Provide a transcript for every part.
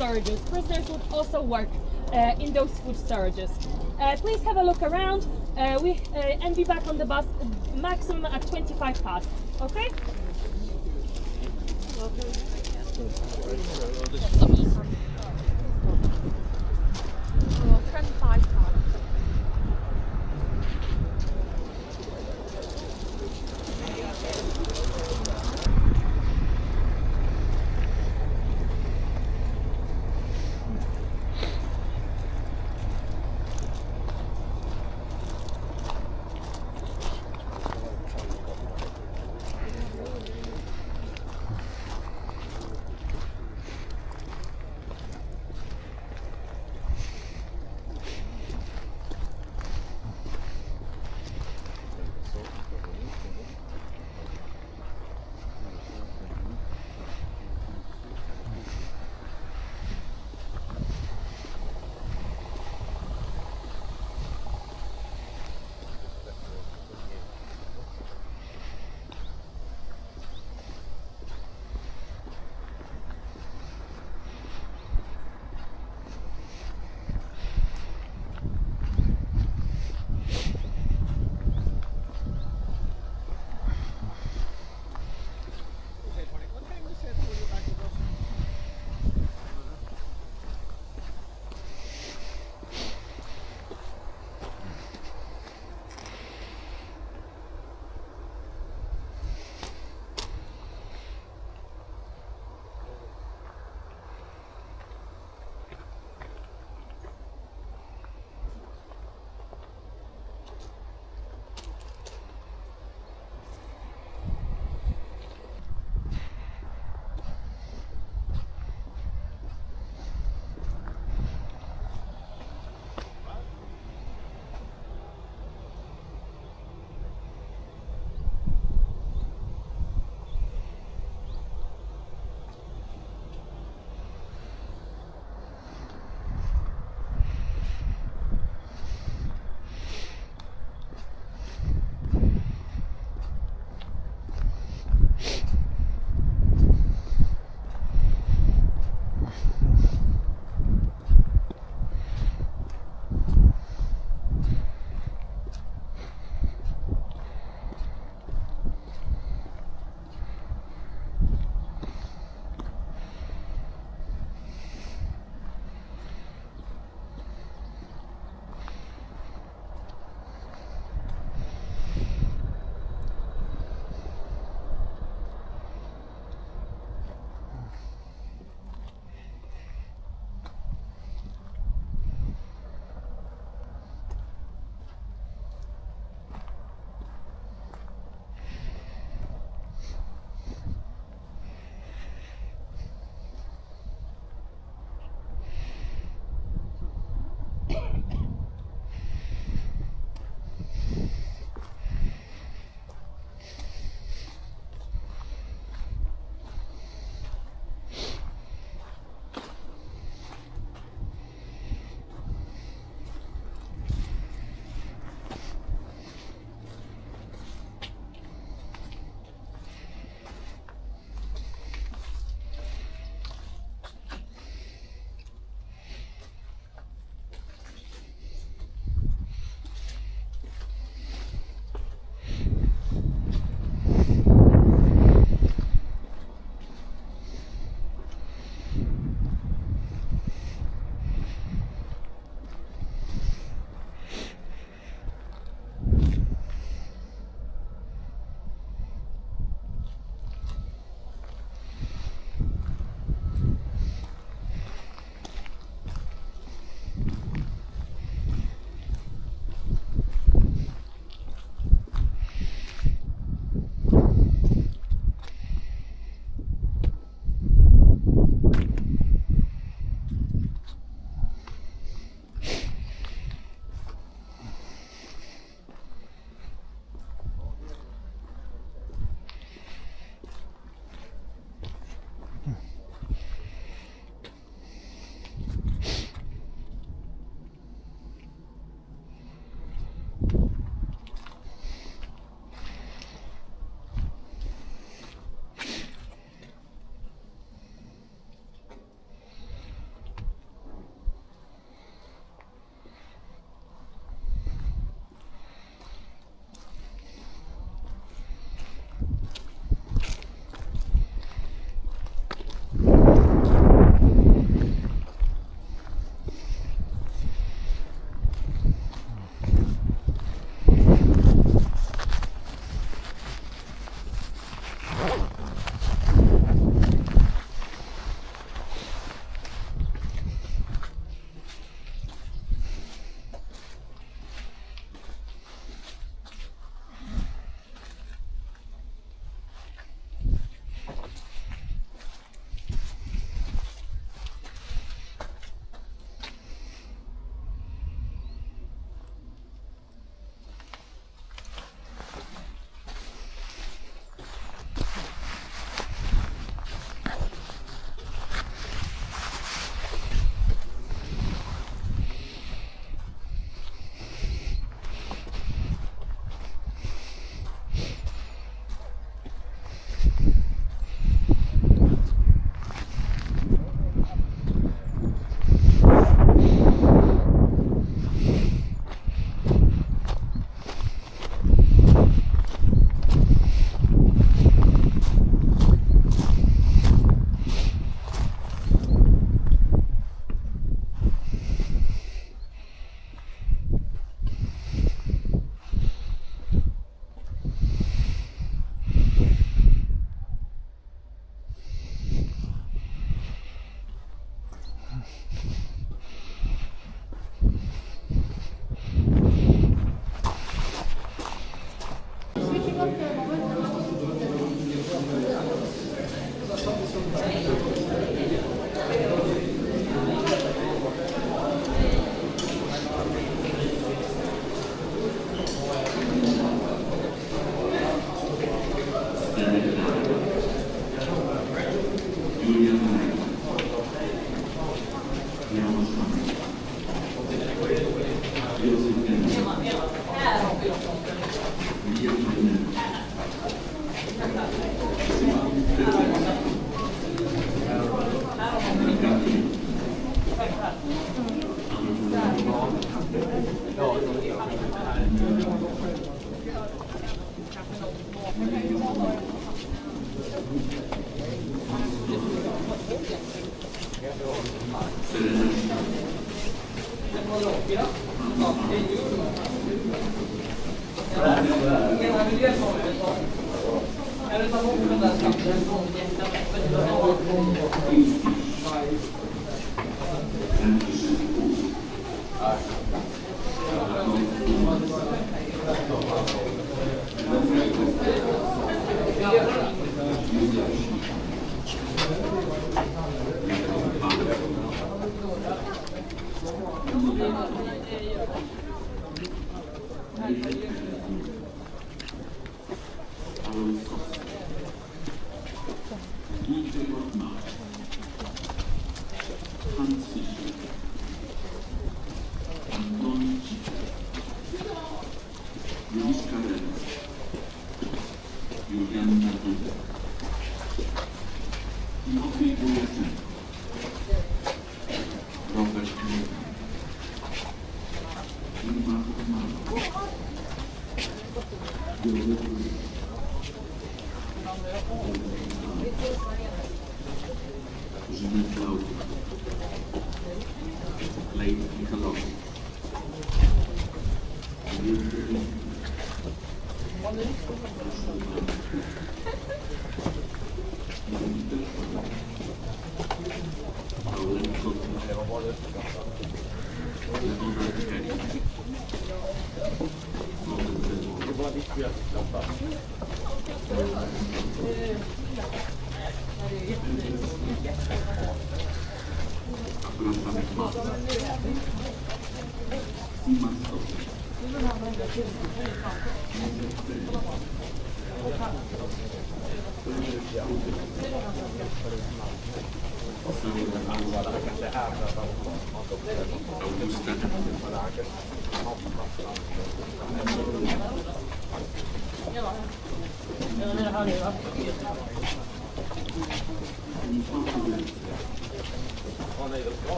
storages. Prisoners would also work in those food storages. Please have a look around and be back on the bus maximum at 25 past. Okay?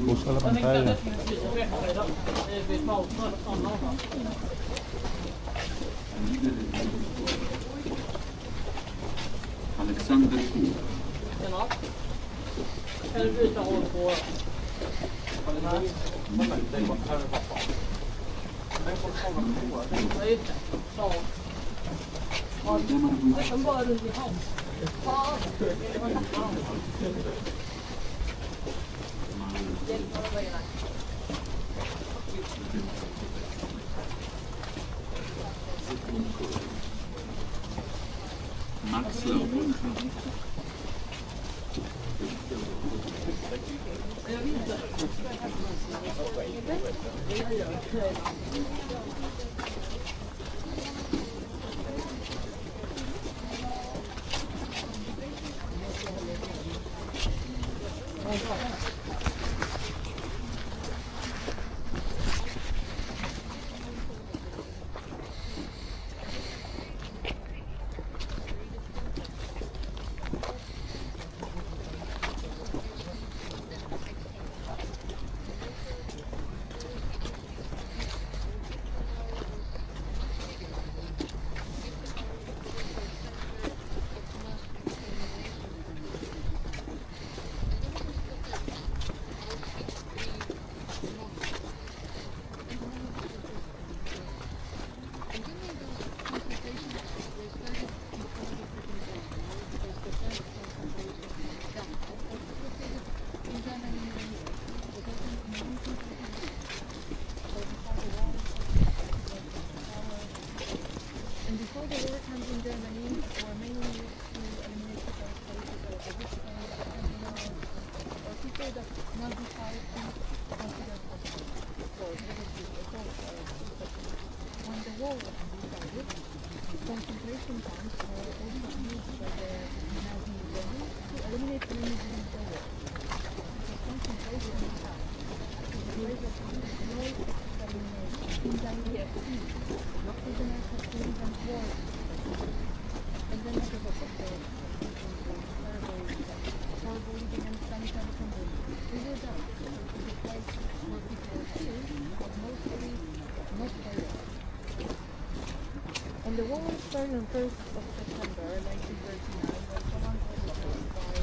Usa la pantalla. Alexander Kuh. Max Lowe. war was decided, concentration camps were also used by the Nazi Germans to eliminate enemies in the war. Because concentration camps is a place of no extermination. Yes. No prisoners had to invent war. And then because of the horrible living and sanitary conditions, we were done. It was a place where people were killed, but mostly not violent. And the war started on 1st of September 1939 when Poland was attacked by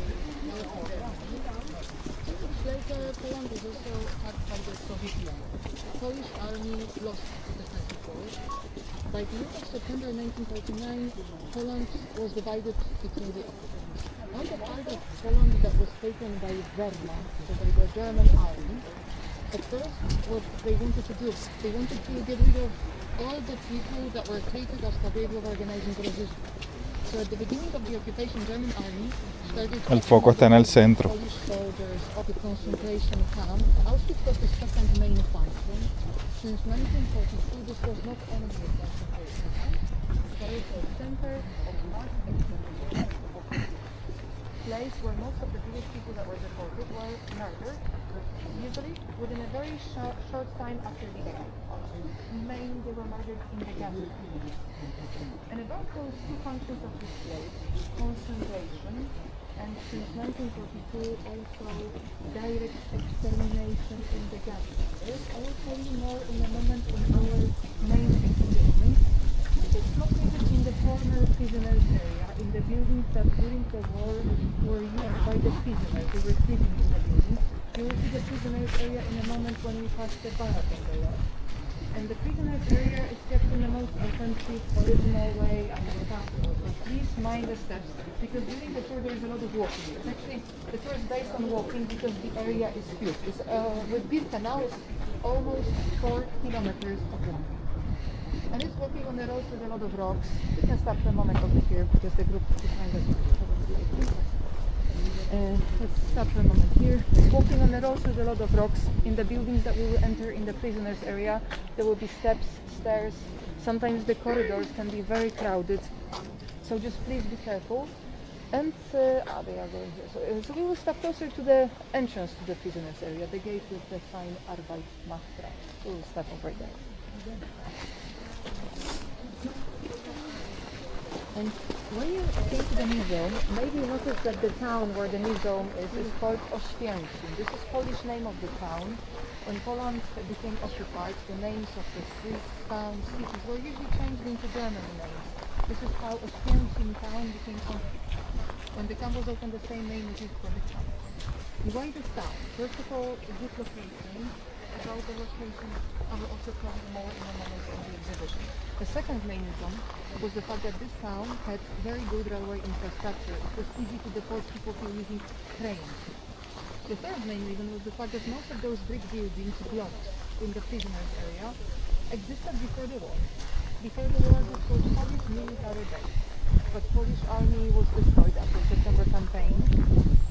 Later, Poland was also attacked by the Soviet Union. The Polish army lost the defensive war. By the end of September 1939, Poland was divided between the oppositions. On the part of Poland that was taken by Wehrmacht, so by the German army, at first what they wanted to do, they wanted to get rid of all the people that were treated as capable of organizing resistance. So at the beginning of the occupation, German army started El foco está en el centro. Polish soldiers of the concentration camp. Auschwitz was the second main function. Since 1942, this was not only a concentration camp, but it was the center of mass extermination of place where most of the Jewish people that were deported were murdered, usually within a very short time after the act. Mainly they were murdered in the gas chambers. And about those two functions of this place, concentration, and since 1942 also direct extermination in the gas chambers. I will tell you more in a moment on our main exhibition. It's located in the former prisoners area, in the buildings that during the war were used by the prisoners. They were sleeping in the buildings. You will see the prisoners area in a moment when we pass the barrack on the left. And the prisoners area is kept in the most authentic, original way under the castle. So please mind the steps, because during the tour there is a lot of walking. It's actually, the tour is based on walking because the area is huge. It's, with Birkenau, it's almost 4 kilometers of walking. And it's walking on the road with a lot of rocks. We can stop for a moment over here because the group behind us is probably let's stop for a moment here. Walking on the roads with a lot of rocks. In the buildings that we will enter in the prisoners area, there will be steps, stairs. Sometimes the corridors can be very crowded, so just please be careful. And they are going here. So we will stop closer to the entrance to the prisoners area, the gate with the sign Arbeit macht frei. We will stop over there. And when you came to the museum, maybe you noticed that the town where the museum is called Expérience. This is Polish name of the town. When Poland became occupied, the names of the streets, towns, cities were usually changed into German names. This is how Expérience town became complete. When the camp was opened, the same name was used for the town. Why this town? First of all, a good location. About the location, I will also cover more in a moment in the exhibition. The second main reason was the fact that this town had very good railway infrastructure. It was easy to deport people who were using trains. The third main reason was the fact that most of those brick buildings, blocks in the prisoners area, existed before the war. Before the war, this was Polish military base, but Polish army was destroyed after the September campaign.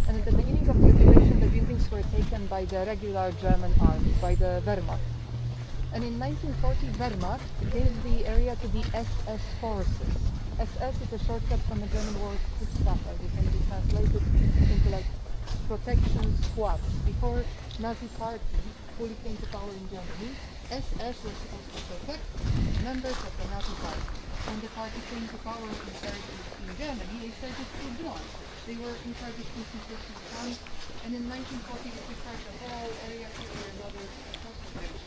And at the beginning of the occupation, the buildings were taken by the regular German army, by the Wehrmacht. And in 1940, Wehrmacht gave the area to the SS forces. SS is a shortcut from the German word Schutzwaffe. It can be translated into like protection squads. Before Nazi party fully came to power in Germany, SS was supposed to protect members of the Nazi party. When the party came to power in Germany, they started to block. They were in charge of concentration camps, and in 1940 they prepared the whole area to another concentration.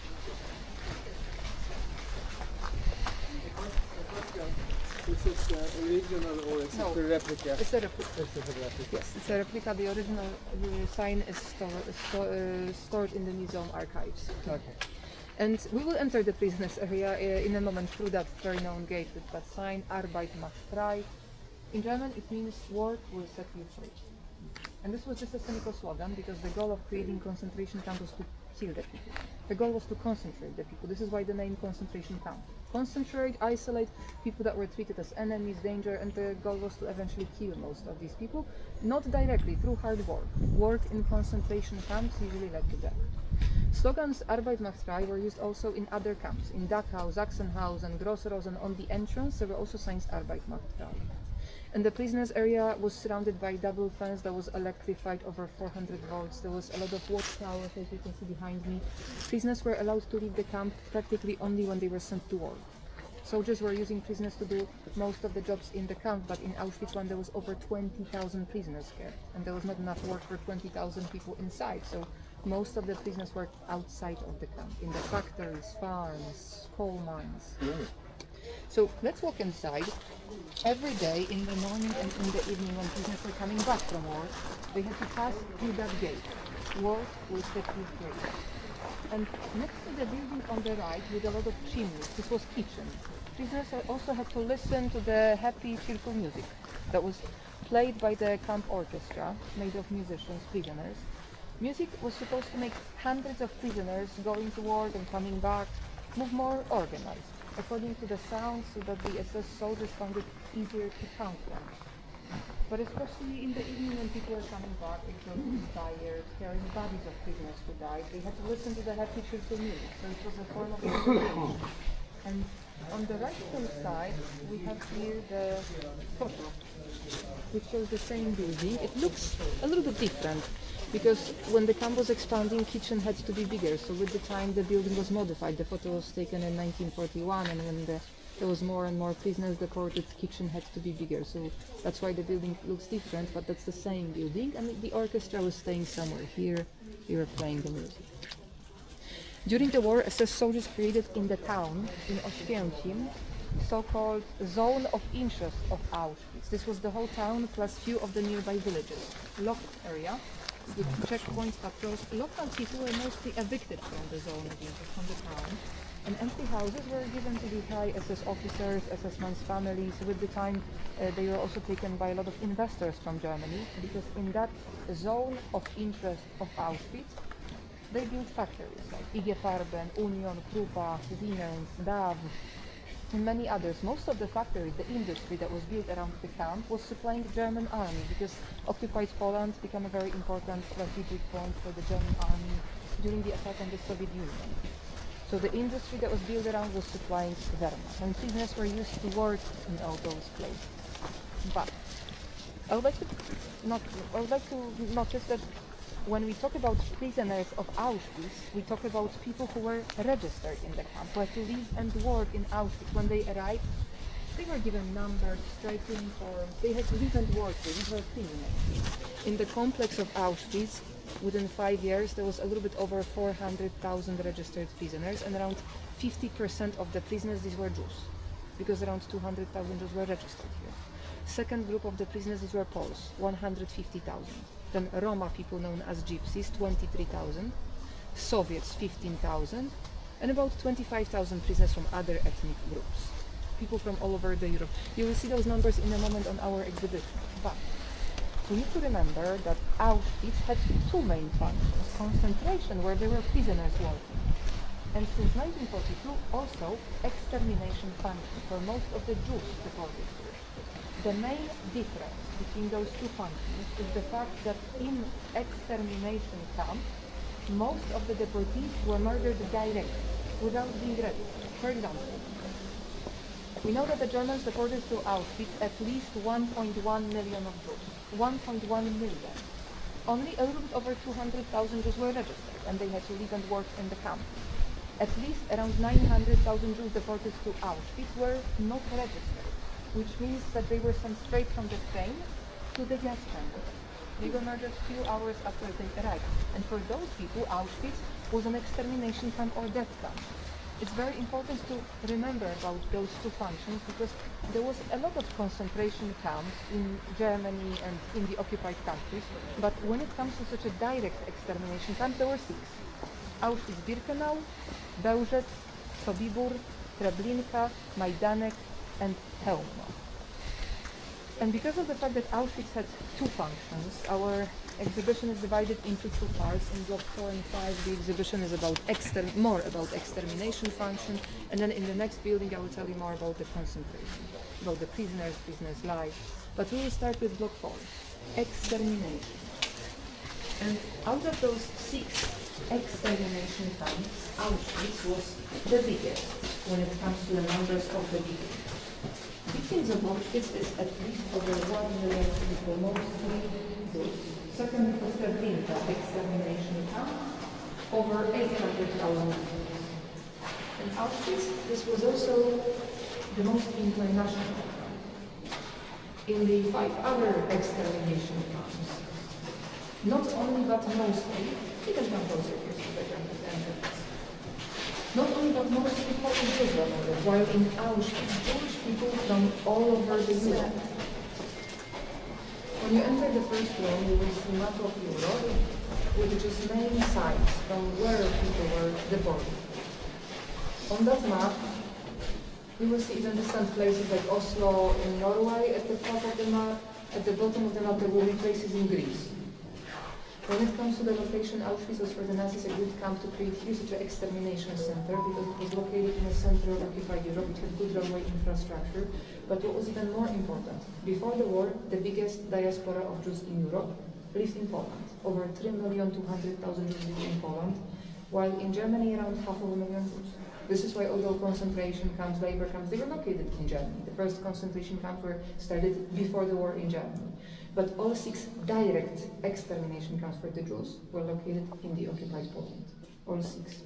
Is this original or is it a replica? It's a replica. It's a replica. Yes, it's a replica. The original sign is stored in the museum archives. Okay. And we will enter the prisoners area in a moment through that very known gate with that sign, Arbeit macht frei. In German, it means work will set you free. And this was just a cynical slogan because the goal of creating concentration camp was to kill the people. The goal was to concentrate the people. This is why the name concentration camp. Concentrate, isolate people that were treated as enemies, danger, and the goal was to eventually kill most of these people, not directly, through hard work. Work in concentration camps usually led to death. Slogans Arbeit macht frei were used also in other camps. In Dachau, Sachsenhausen, Gross-Rosen, on the entrance there were also signs Arbeit macht frei. And the prisoners area was surrounded by double fence that was electrified over 400 volts. There was a lot of watchtowers, as you can see behind me. Prisoners were allowed to leave the camp practically only when they were sent to war. Soldiers were using prisoners to do most of the jobs in the camp, but in Auschwitz I there was over 20,000 prisoners here, and there was not enough work for 20,000 people inside. So most of the prisoners worked outside of the camp, in the factories, farms, coal mines. So let's walk inside. Every day, in the morning and in the evening, when prisoners were coming back from war, they had to pass through that gate. War was the key gate. And next to the building on the right, with a lot of chimneys, this was kitchen. Prisoners also had to listen to the happy, cheerful music that was played by the camp orchestra, made of musicians, prisoners. Music was supposed to make hundreds of prisoners going to work and coming back move more organized, according to the sound, so that the SS soldiers found it easier to count them. But especially in the evening when people were coming back, exhausted, tired, carrying bodies of prisoners who died, they had to listen to the happy, cheerful music, so it was a form of education. And on the right-hand side, we have here the photo, which shows the same building. It looks a little bit different, because when the camp was expanding, kitchen had to be bigger, so with the time the building was modified. The photo was taken in 1941, and when there was more and more prisoners deported, kitchen had to be bigger, so that's why the building looks different, but that's the same building, and the orchestra was staying somewhere here. We were playing the music. During the war, SS soldiers created in the town, in Oświęcim, so-called zone of interest of Auschwitz. This was the whole town plus few of the nearby villages. Locked area with checkpoints, patrols. Local people were mostly evicted from the zone of interest, from the town. And empty houses were given to the high SS officers, SS men's families. With the time, they were also taken by a lot of investors from Germany, because in that zone of interest of Auschwitz, they built factories like IG Farben, Union, Krupa, Siemens, DAW, and many others. Most of the factories, the industry that was built around the camp, was supplying the German army, because occupied Poland became a very important strategic point for the German army during the attack on the Soviet Union. So the industry that was built around was supplying Wehrmacht, and prisoners were used to work in all those places. But I would like to notice that when we talk about prisoners of Auschwitz, we talk about people who were registered in the camp, who had to live and work in Auschwitz. When they arrived, they were given numbers, straight uniforms, they had to live and work there. These were prisoners. In the complex of Auschwitz, within 5 years, there was a little bit over 400,000 registered prisoners, and around 50% of the prisoners, these were Jews, because around 200,000 Jews were registered here. Second group of the prisoners, these were Poles, 150,000. Then Roma people known as Gypsies, 23,000. Soviets, 15,000. And about 25,000 prisoners from other ethnic groups. People from all over Europe. You will see those numbers in a moment on our exhibition. But we need to remember that Auschwitz had two main functions. Concentration, where there were prisoners working. And since 1942, also extermination function for most of the Jews deported here. The main difference between those two functions is the fact that in extermination camps, most of the deportees were murdered directly, without being registered. For example, we know that the Germans deported to Auschwitz at least 1.1 million of Jews. 1.1 million. Only a little bit over 200,000 Jews were registered, and they had to live and work in the camp. At least around 900,000 Jews deported to Auschwitz were not registered, which means that they were sent straight from the train to the gas chamber. They were murdered a few hours after they arrived. And for those people, Auschwitz was an extermination camp or death camp. It's very important to remember about those two functions, because there was a lot of concentration camps in Germany and in the occupied countries, but when it comes to such a direct extermination camp, there were 6. Auschwitz-Birkenau, Bełżec, Sobibór, Treblinka, Majdanek, and Chełmno. And because of the fact that Auschwitz had two functions, our exhibition is divided into 2 parts. In block 4 and 5, the exhibition is about more about extermination function, and then in the next building I will tell you more about the concentration, about the prisoners' life. But we will start with block 4, extermination. And out of those 6 extermination camps, Auschwitz was the biggest when it comes to the numbers of the victims. Victims of Auschwitz is at least over 1 million people, mostly Jews. Second was the Vinta extermination camp, over 800,000 people. In Auschwitz, this was also the most international camp. In the 5 other extermination camps, not only but mostly, you can come closer here so that you understand that. Not only but mostly Polish Jews were murdered, while in Auschwitz, Jewish people from all over the Europe. When you enter the first room, you will see a map of Europe with just main sites from where people were deported. On that map, you will see even distant places like Oslo in Norway at the top of the map. At the bottom of the map, there will be places in Greece. When it comes to the location, Auschwitz was for the Nazis a good camp to create here such an extermination center because it was located in the center of occupied Europe. It had good railway infrastructure. But what was even more important, before the war, the biggest diaspora of Jews in Europe lived in Poland. Over 3,200,000 Jews lived in Poland, while in Germany around 500,000 Jews. This is why although concentration camps, labor camps, they were located in Germany. The first concentration camps were started before the war in Germany. But all 6 direct extermination camps for the Jews were located in the occupied Poland. All 6.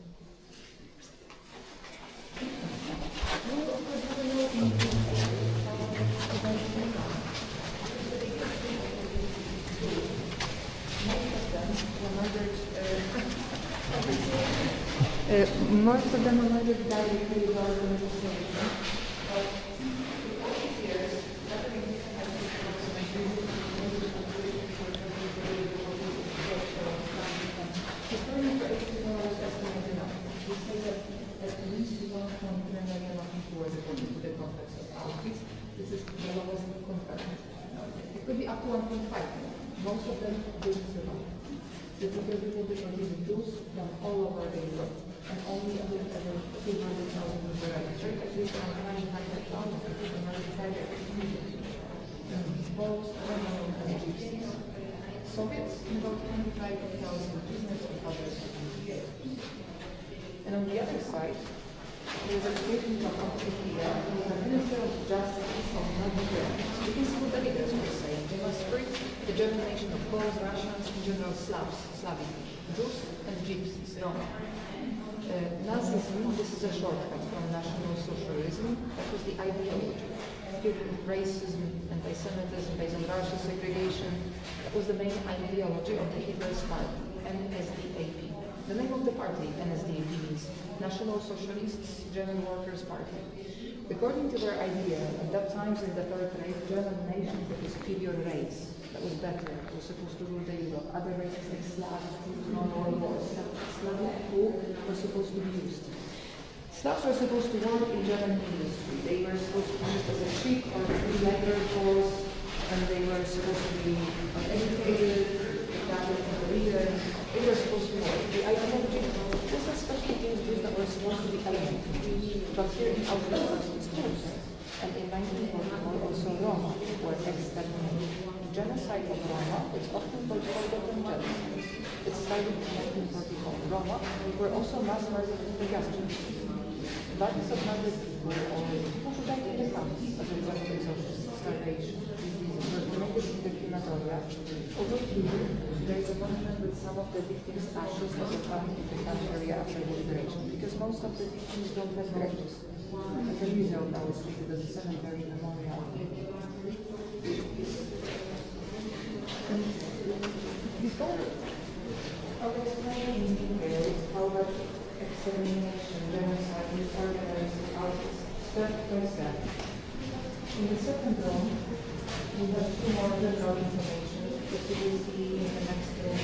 Most of them were murdered directly by the legislation. Historians for epidemiologists estimated that we say that at least 1.3 million of people were deported to the complex of Auschwitz. This is the lowest confirmed. It could be up to 1.5 million. Most of them didn't survive. The people were deported Jews from all over Europe. And only a little over 200,000 were registered, at least around 900,000 people were decided both Romans and Gypsies, Soviets, and about 25,000 prisoners and others. And on the other side, there was a statement from Activa, who was a Minister of Justice of Nigeria. So you can see what the leaders were saying. They must free the German nation of Poles, Russians, and general Slavic, Jews and Gypsies, Roma. Nazism, this is a shortcut from National Socialism. That was the ideology. Racism, anti-Semitism, based on racial segregation. That was the main ideology of the Hitler's party, NSDAP. The name of the party, NSDAP, means National Socialists German Workers' Party. According to their idea, at that time in the Third Reich, German nation was a superior race that was better, was supposed to rule the Europe. Other races like Slavs, Jews, non-war wars. Slavic who were supposed to be used. Slavs were supposed to work in German industry. They were supposed to be used as a cheap or free labor force, and they were supposed to be educated, leaders. They were supposed to work. The ideology was especially against Jews that were supposed to be alienated. But here in Auschwitz, it's Jews. And in 1944, also Roma were exterminated. Genocide of Roma is often called forgotten genocide. It started in 1944. Roma were also mass murdered in the gas chambers. Bodies of murdered people or people who died in the camps as a result of exhaustion, starvation, diseases were cremated in the crematoria. Over here, there is a monument with some of the victims' ashes that were found in the camp area after the liberation, because most of the victims don't have graves. And the museum now is treated as a cemetery memorial. Before I was explaining in detail how that extermination, genocide, is organized out step by step. In the second room, we have 2 more general information that you will see in the next room.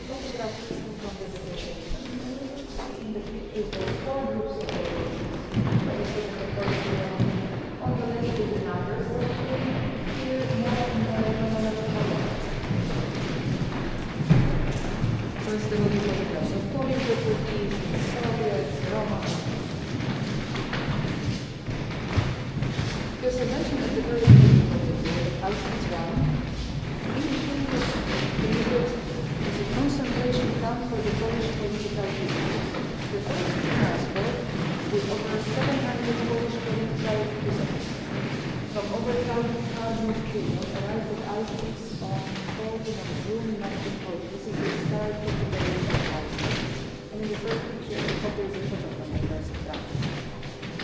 Photographs from the dedication. In the pictures, there are 4 groups of photos. On the left is the numbers. Here, first, there will be photographs of Polish refugees, Soviets, Roma. Because I mentioned at the very beginning of the video, Auschwitz initially was created as a concentration camp for the Polish 700 Polish political prisoners from over 1,000 people arrived at Auschwitz on 14th of June 1940. This is the start of the liberation of Auschwitz. And in the first picture, the photo is a photo from the first round.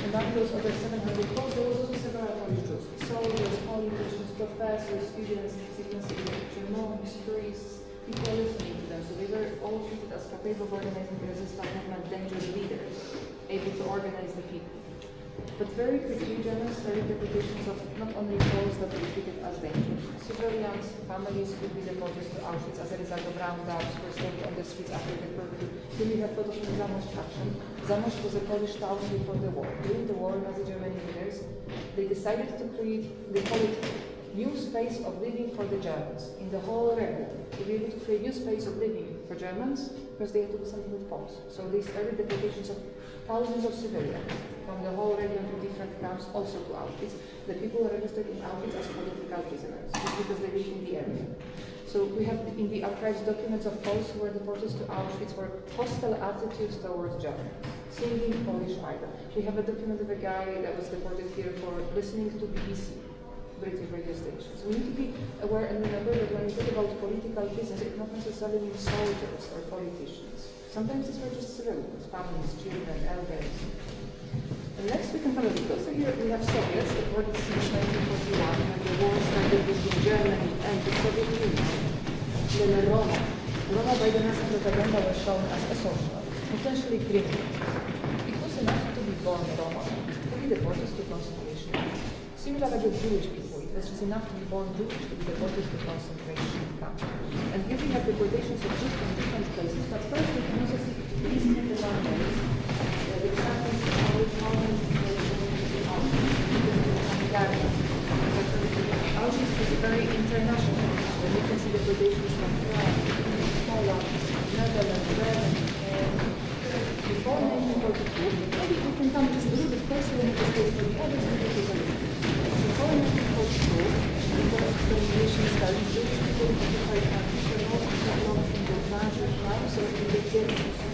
Among those over 700 Poles, there was also several Polish Jews. Soldiers, politicians, professors, students, you can see the picture, monks, priests, people listening to them. So they were all treated as capable of organizing the resistance movement, dangerous leaders, able to organize the people. But very quickly, Germans started reputations of not only Poles that were treated as dangerous. Civilians, families would be deported to Auschwitz as a result of roundouts, were staying on the streets after the curfew. Then we have photos from Zamość action. Zamość was a Polish town before the war. During the war, Nazi Germany leaders, they decided to create, they call it new space of living for the Germans in the whole region. To be able to create new space of living for Germans, first they had to do something with Poles. So they started deportations of thousands of civilians from the whole region to different camps, also to Auschwitz. The people were registered in Auschwitz as political prisoners, just because they lived in the area. So we have in the archives documents of Poles who were deported to Auschwitz for hostile attitudes towards Germans, singing Polish idol. We have a document of a guy that was deported here for listening to BBC, British radio stations. We need to be aware and remember that when we talk about political business, it not necessarily means soldiers or politicians. Sometimes it's just civilians, families, children, elders. And next we can have a look. So here we have Soviets deported since 1941 when the war started between Germany and the Soviet Union. Then Roma. Roma by the Nazi propaganda was shown as asocial, potentially criminals. It was enough to be born Roma, to be deported to concentration camps. Similar like the Jewish people, it was just enough to be born Jewish to be deported to concentration camps. And here we have deportations of Jews from different places, but first we can also see these different languages. The examples of Poland, Hungary. Auschwitz is very international, and you can see deportations from France, Poland, Netherlands, Germany, and before 1942, maybe we can come just a little bit closer in the space for the others because it's a little bit. Before 1942, before extermination started, Jewish people occupied countries were mostly locked in the Nazi camps or in the ghettos.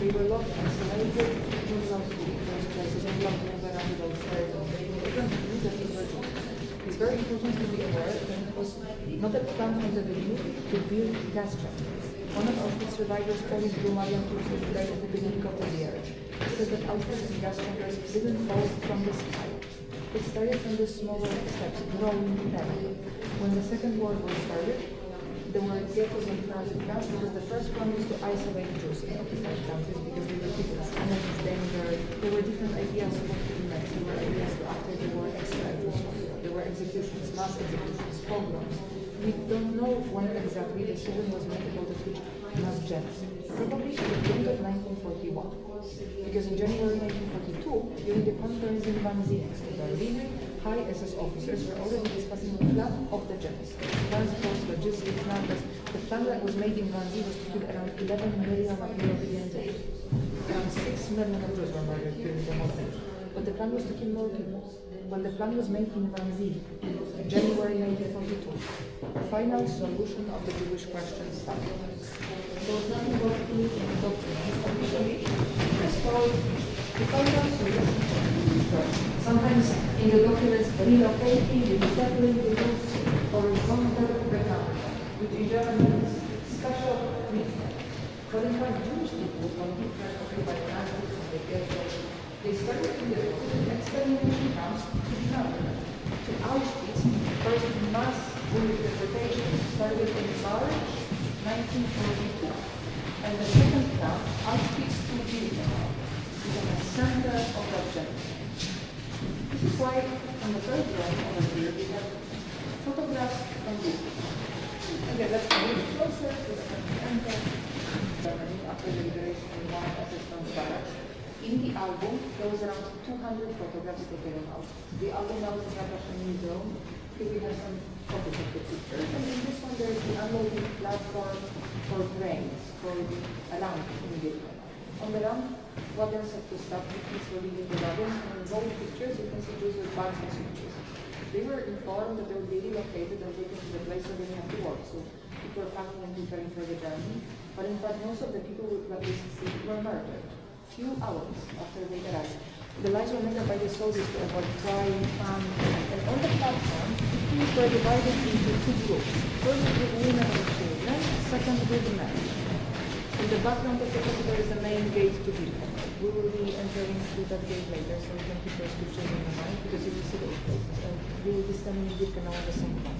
They were locked and isolated, moved out to those places and locked in those areas. They didn't believe that these were Jews. It's very important to be aware that it was not a plan from the beginning to build gas chambers. One of Auschwitz survivors, Polish Jew Marian Turski, died at the beginning of the year. He said that Auschwitz and gas chambers didn't fall from the sky. It started from the smaller steps, growing steadily. When the Second World War started, there were ghettos and transit camps because the first one was to isolate Jews in occupied countries because they were treated as enemies, danger. There were different ideas of what to do next. There were ideas to after the war extract Jews. There were executions, mass executions, pogroms. We don't know when exactly the decision was made about the huge mass genocide. Probably at the end of 1941. Because in January 1942, during the conference in Wannsee, in Berlin, high SS officers were already discussing the plan of the genocide. Transport, logistics, numbers. The plan that was made in Wannsee was to kill around 11 million of European Jews. Around 6 million of Jews were murdered during the moment. But the plan was to kill more people. When the plan was made in Wannsee, in January 1942, the final solution of the Jewish question started. There was nothing about peace and doctrine. Officially, it was called the final solution. Sometimes in the documents, relocating, resettling the Jews, or Votre, which in German means special treatment. But in fact, Jewish people from different occupied countries from the ghetto, they started in the extermination camps to Netherlands, to Auschwitz. First mass deportation started in March 1942, and the second camp, Auschwitz-Birkenau, became a center of that genocide. This is why on the third drawing over here we have photographs from Lieu. Again, let's go a little closer to the enter Germany after the liberation in one assistance barracks. In the album, there was around 200 photographs taken out. The album now is in the Russian Museum. Here we have some photos of the pictures. And in this one, there is the unloading platform for grains, for a lamp in Birkenau. On the ramp, wagons had to stop, people were leaving the wagons, and in both pictures, you can see Jews with bags and suitcases. They were informed that they would be relocated and taken to the place where they have to work. So people were packing and preparing for the journey. But in fact, most of the people that we see were murdered few hours after they arrived. The lines were made up by the soldiers to avoid crime, and on the platform, things were divided into two groups. First with women and children, second with men. In the background of the photo there is the main gate to Birkenau. We will be entering through that gate later, so you can keep those pictures in your mind because you will see those places. And you will be standing in Birkenau at the same time.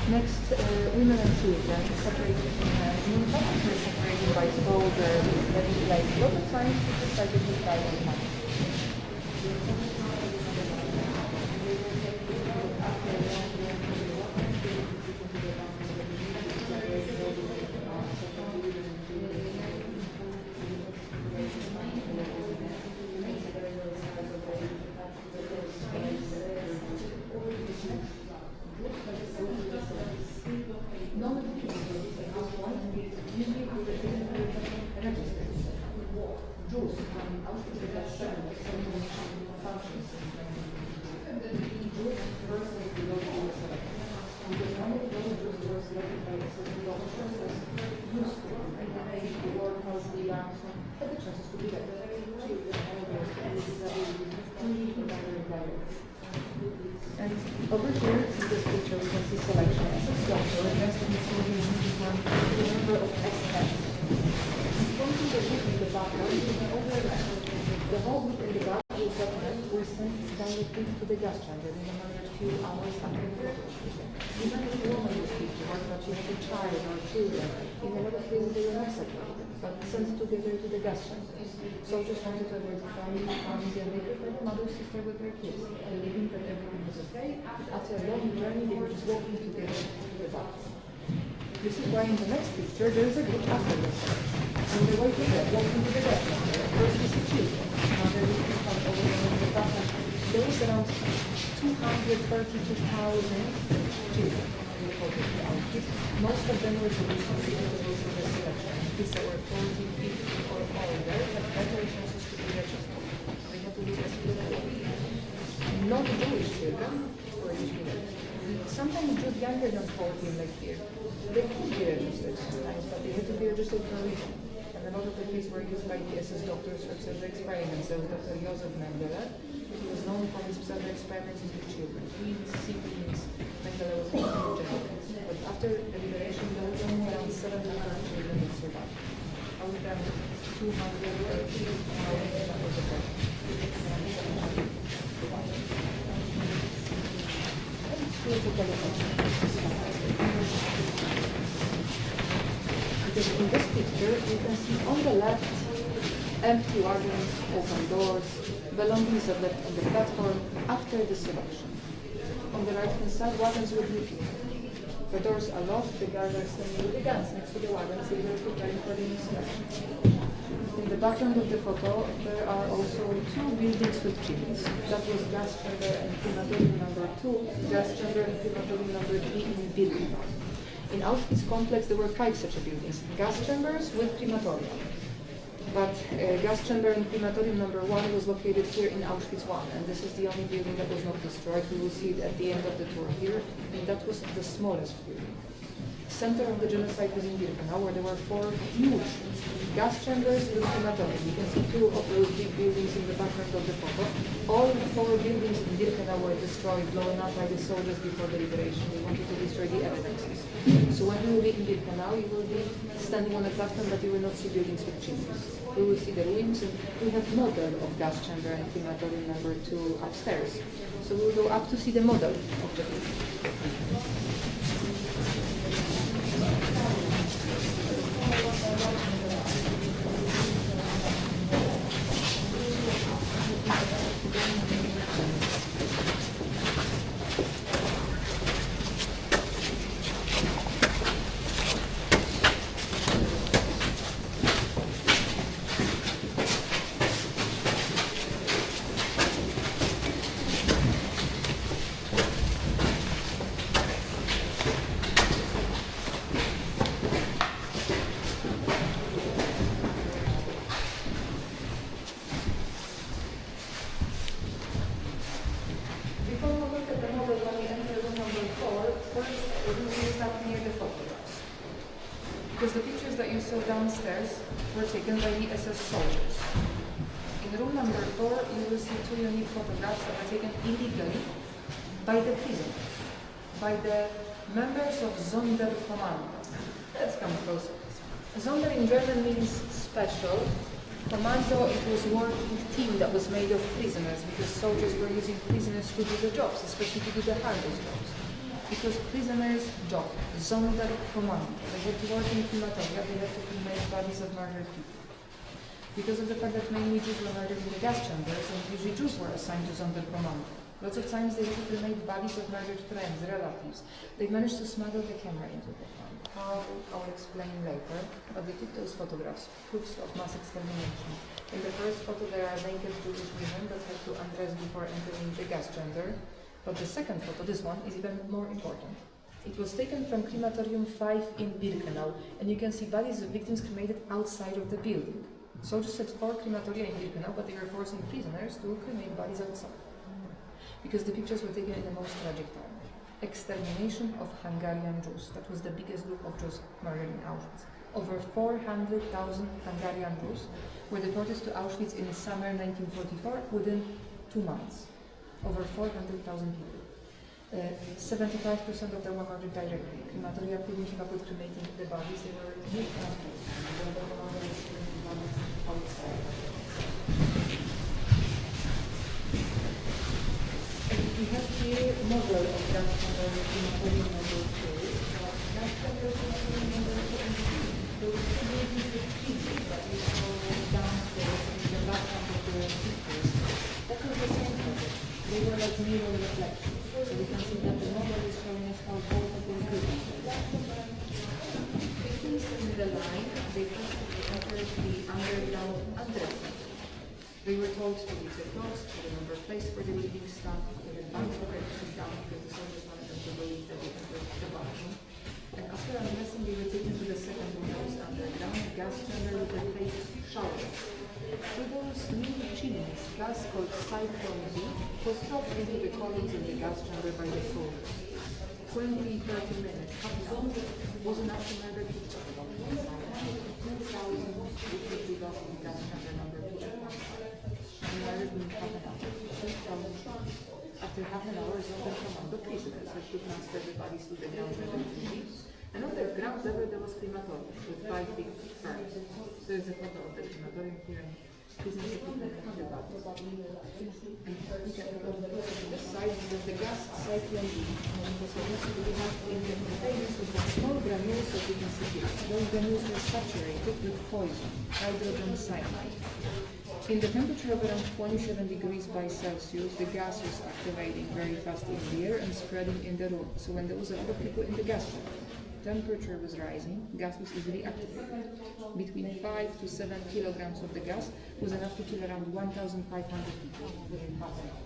Next, women and children separated in separated by boulders, like a lot of times people try to put by one hand. And over here, in this picture, we can see selection. The number of Este. Pointing the group in the background, you can overlap. The whole group in the back will sent directly to the gas chamber in another few hours after the photo. Even if a woman was pictured, but she had a child or children, in a lot of cases they were not separated, but sent together to the gas chamber. Soldiers wanted to avoid family, and they preferred the mother sister with their kids, believing that everyone was okay. After a long journey, they were just walking together to the back. This is why in the next picture there is a group after this. On the way to bed, walking to the gas chamber. First we see children. Now there is people over there in the back. There is around 232,000 children reported to Auschwitz. Most of them were Jewish because of the selection. Kids that were 14, 15 or older had better chances to be registered. They had to be registered. Non-Jewish children were usually registered. Sometimes just younger than 14, like here. They could be registered sometimes, but they had to be registered for a reason. And a lot of the cases were used by the SS doctors for Expérience. There was Dr. Josef Mengele. He was known for his experiences with children. Twins, siblings, Mengele was known for genetics. But after the liberation, there was only around 700 children that survived. Out of them, 230 that was the best. Because in this picture, you can see on the left empty wagons, open doors, belongings that left on the platform after the selection. On the right hand side, wagons with new people. The doors are locked, the guards are standing with the guns next to the wagons, they were preparing for the new selection. In the background of the photo, there are also two buildings with chimneys. That was gas chamber and crematorium number 2, gas chamber and crematorium number 3 in Birkenau. In Auschwitz complex, there were 5 such buildings. Gas chambers with crematorium. But gas chamber and crematorium number 1 was located here in Auschwitz 1, and this is the only building that was not destroyed. We will see it at the end of the tour here, and that was the smallest building. Center of the genocide was in Birkenau, where there were 4 huge gas chambers with crematorium. You can see 2 of those big buildings in the background of the photo. All 4 buildings in Birkenau were destroyed, blown up by the soldiers before the liberation. They wanted to destroy the evidences. So when you will be in Birkenau, you will be standing on a platform, but you will not see buildings with chimneys. We will see the ruins, and we have model of gas chamber and crematorium number 2 upstairs. So we will go up to see the model of the building. Because the pictures that you saw downstairs were taken by the SS soldiers. In room number 4, you will see two unique photographs that are taken illegally by the prisoners, by the members of Sonderkommando. Let's come closer. Sonder in German means special. Commando, it was working team that was made of prisoners because soldiers were using prisoners to do the jobs, especially to do the hardest jobs. It was prisoners' job, Sonderkommando. They had to work in crematoria, they had to cremate bodies of murdered people. Because of the fact that mainly Jews were murdered in the gas chambers, and usually Jews were assigned to Sonderkommando. Lots of times they had to cremate bodies of murdered friends, relatives. They managed to smuggle the camera into the camp. How, I'll explain later, but they took those photographs, proofs of mass extermination. In the first photo there are naked Jewish women that had to undress before entering the gas chamber. But the second photo, this one, is even more important. It was taken from crematorium 5 in Birkenau, and you can see bodies of victims cremated outside of the building. Soldiers had 4 crematoria in Birkenau, but they were forcing prisoners to cremate bodies outside. Because the pictures were taken in the most tragic time. Extermination of Hungarian Jews. That was the biggest group of Jews murdered in Auschwitz. Over 400,000 Hungarian Jews were deported to Auschwitz in summer 1944 within 2 months. Over 400,000 people. 75% of them were murdered directly. Crematoria couldn't keep up with cremating the bodies. They were outside. We have here model of that crematorium model 2. That's the crematorium model 2. Those two buildings with trees that we saw downstairs in the background of the pictures. That was the same project. They were like mirror reflections. So we can see that the model is showing us how both of them could be. Victims in the line, they entered the underground undressing. They were told to leave their clothes, to remember a place for the leaving staff, they had banks already sit down because the soldiers wanted them to believe that they entered the bathroom. And after undressing, they were taken to the second room that was underground, gas chamber with a fake shower. Through those new chimneys, gas called Cyclone B was dropped into the columns in the gas chamber by the soldiers. 20-30 minutes, half an hour, was enough to murder people. 2,000 people to lost in gas chamber number 2. Murdered in half an hour. 2,000. After half an hour, Sonderkommando prisoners had to transfer the bodies to the ground level. And on the ground level there was crematorium with 5 big furnaces. There is a photo of the crematorium here. Prisoners had to cremate the bodies. And we can go to the side of the gas cyclone B. So we have in the containers with small granules that you can see here. Those granules were saturated with poison, hydrogen cyanide. In the temperature of around 27 degrees by Celsius, the gas was activating very fast in the air and spreading in the room. So when there was a lot of people in the gas chamber, temperature was rising, gas was easily activated. Between 5 to 7 kilograms of the gas was enough to kill around 1,500 people within half an hour.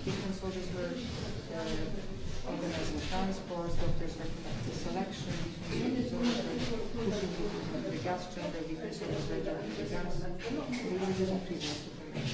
Different soldiers were organizing transports, doctors were conducting selection, different soldiers were pushing people into the gas chamber, different soldiers were driving the gas. They were using prisoners to commit.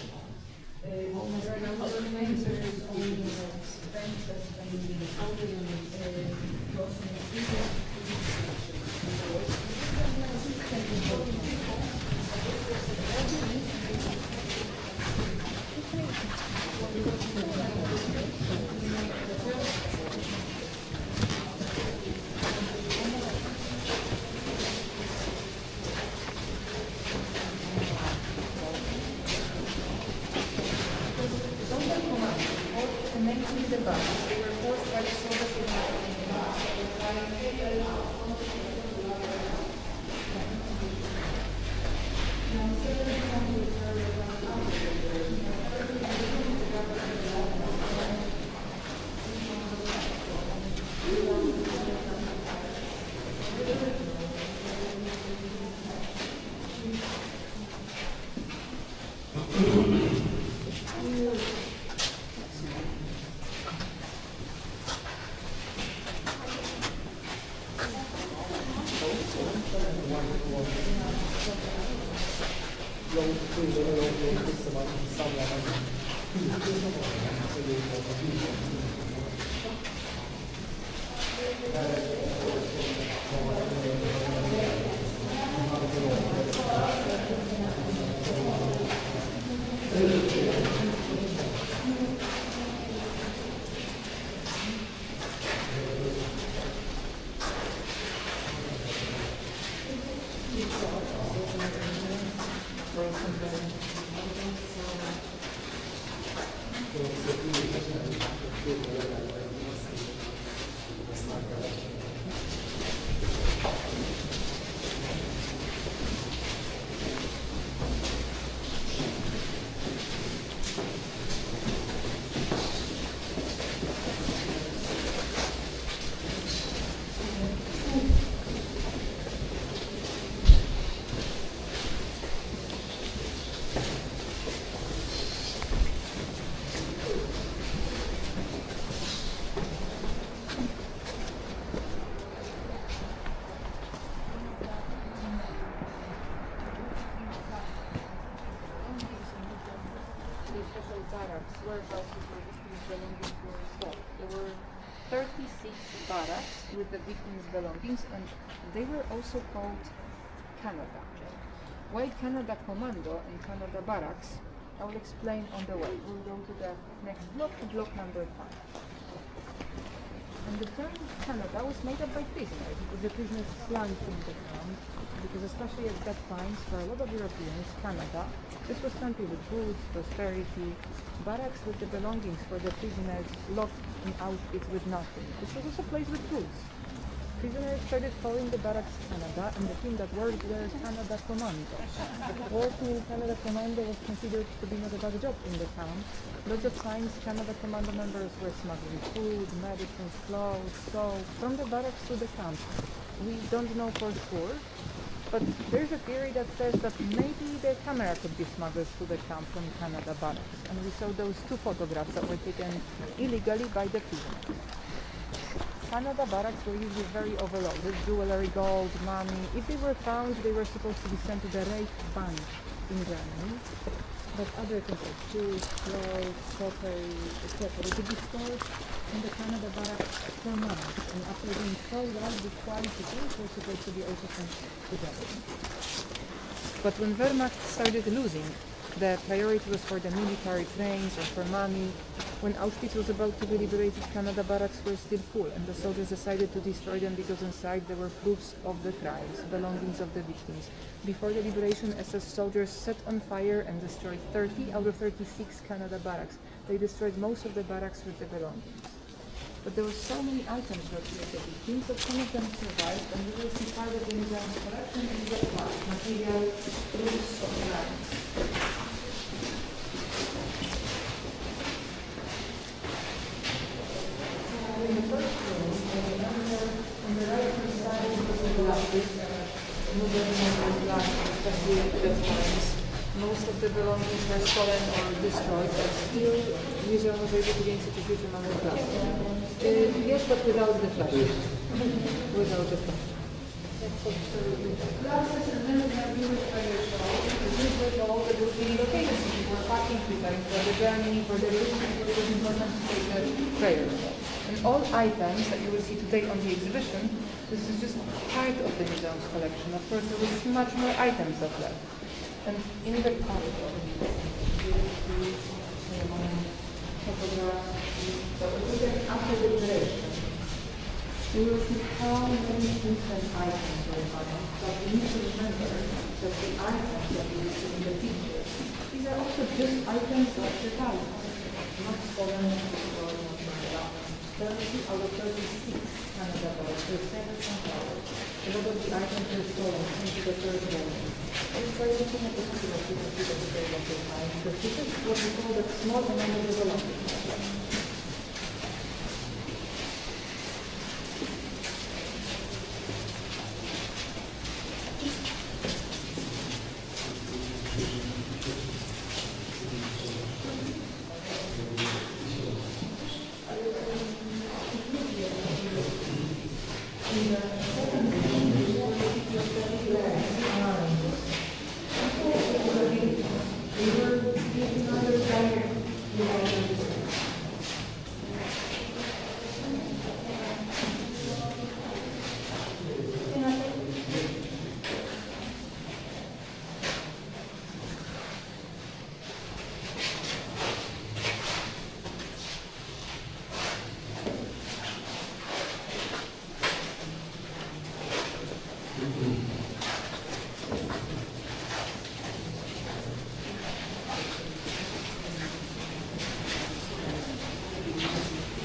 Barracks, warehouses where victims' belongings were stored. There were 36 barracks with the victims' belongings, and they were also called Canada. Why Canada Commando and Canada Barracks? I will explain on the way. We'll go to the next block, to block number 5. And the term Canada was made up by prisoners. It was a prisoner's slang in the town, because especially at that time, for a lot of Europeans, Canada, this was country with goods, prosperity, barracks with the belongings for the prisoners locked in Auschwitz with nothing. This was also a place with goods. Prisoners started calling the barracks Canada, and the team that worked there is Canada Commando. Working in Canada Commando was considered to be not a bad job in the town. Lots of times Canada Commando members were smuggling food, medicines, clothes, soap from the barracks to the camp. We don't know for sure, but there's a theory that says that maybe the camera could be smuggled to the camp from Canada barracks. And we saw those 2 photographs that were taken illegally by the prisoners. Canada barracks were usually very overloaded, jewelry, gold, money. If they were found, they were supposed to be sent to the Reichsbank in Germany. But other things like shoes, clothes, pottery, etc. They could be stored in the Canada barracks for months. And after being sold out, the quantities were supposed to be also sent to Germany. But when Wehrmacht started losing, the priority was for the military trains or for money. When Auschwitz was about to be liberated, Canada barracks were still full, and the soldiers decided to destroy them because inside there were proofs of the crimes, belongings of the victims. Before the liberation, SS soldiers set on fire and destroyed 30 out of 36 Canada barracks. They destroyed most of the barracks with the belongings. But there were so many items that with the victims that some of them survived, and we will see part of the museum's collection in the part, material, proofs of crimes. In the first room, on the right-hand side, was the glasses, moving glasses, especially at the times. Most of the belongings were stolen or destroyed, but still, the museum was able to gain such a huge amount of glasses. Yes, but without the flashes. Without the flashes. Glasses, and then we have Jewish prayer shawls. The Jewish shawls that would be located. People were packing, preparing for the journey, for the route, it was important to take the prayer shawl. And all items that you will see today on the exhibition, this is just part of the museum's collection. Of course, there was much more items of that. And in the corridor, after the liberation, we will see how many different items were found. But we need to remember that the items that we see in the picture, these are also just items of the time, not stolen, or not found. 30 out of 36 Canada barracks were sent from power. A lot of the items were stolen into the third building. It's by looking at the picture of the very local time, because this is what we call the small amount of development.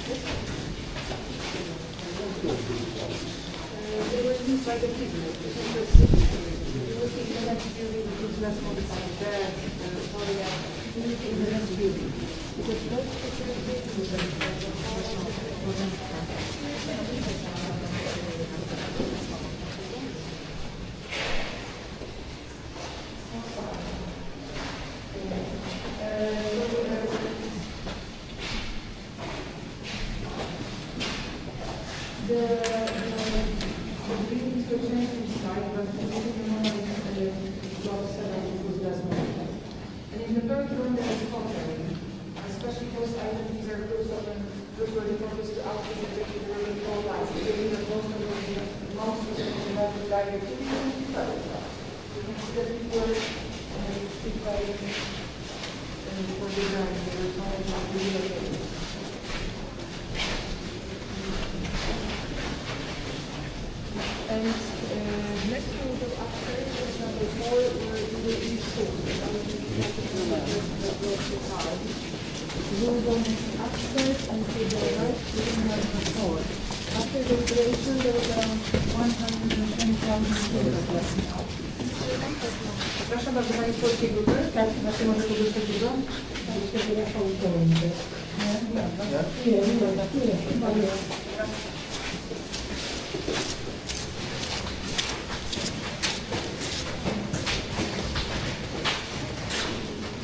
They were used by the people. You will see in the next building, it is less modified there, Korea, in the next building. Because those the buildings were changed inside, but the block 7 was less modified. And in the third room there is pottery, especially those items are close up and those were the purpose to outfit the picture were really all lights. So they were most of the monsters and the magic lighter to be able to try it out. So you see that before stick by for design, they were trying to relocate. And next we will go upstairs, there's number 4, where you will be sold. We will go upstairs and to the right, room number 4. After the operation, there was around 120,000 children left now. Przepraszam bardzo, Pani z polskiej grupy? Tak, znaczy może korzystać dużo?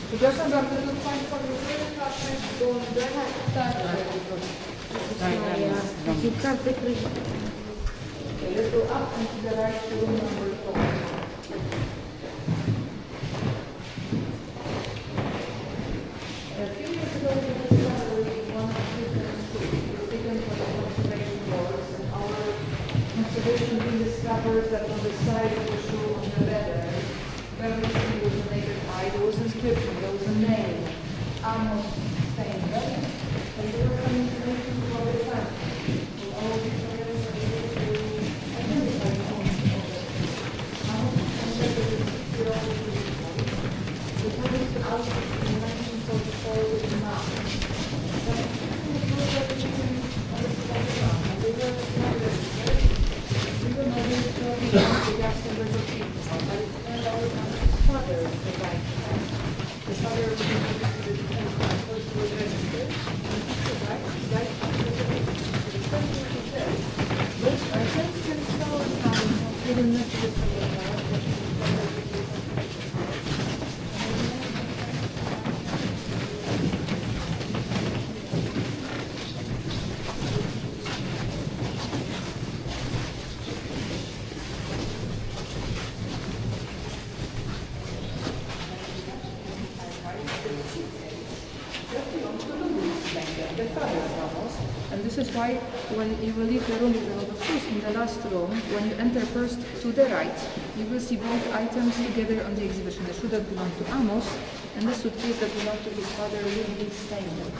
Przepraszam bardzo, to Państwa grupy, tak. Let's go up and to the right to room number 4. A few years ago, we discovered one of the children's schools. It was taken for the conservation works, and our conservation team discovered that on the side of the shoe on the leather, where we see was a naked eye, there was an inscription, there was a name, Amos saying that, and there were some information about the family. So our historians are able to identify the owner of it. Amos was considered a 6-year-old boy. The police to Auschwitz in 1944 with a map. But it was everything on the spot ground, and they were not registered. Even though they were talking about the gas temperature people, but it turned out that his father was the guy. His father was the defense passport, he was registered, and he survived, he died after the race. So the question is this, those items can still come even not just from the past, but from the past. And this is why when you will leave the room with a lot of shoes in the last room, when you enter first to the right, you will see both items together on the exhibition. The shoe that belonged to Amos and the suitcase that belonged to his father, Lieu staying there.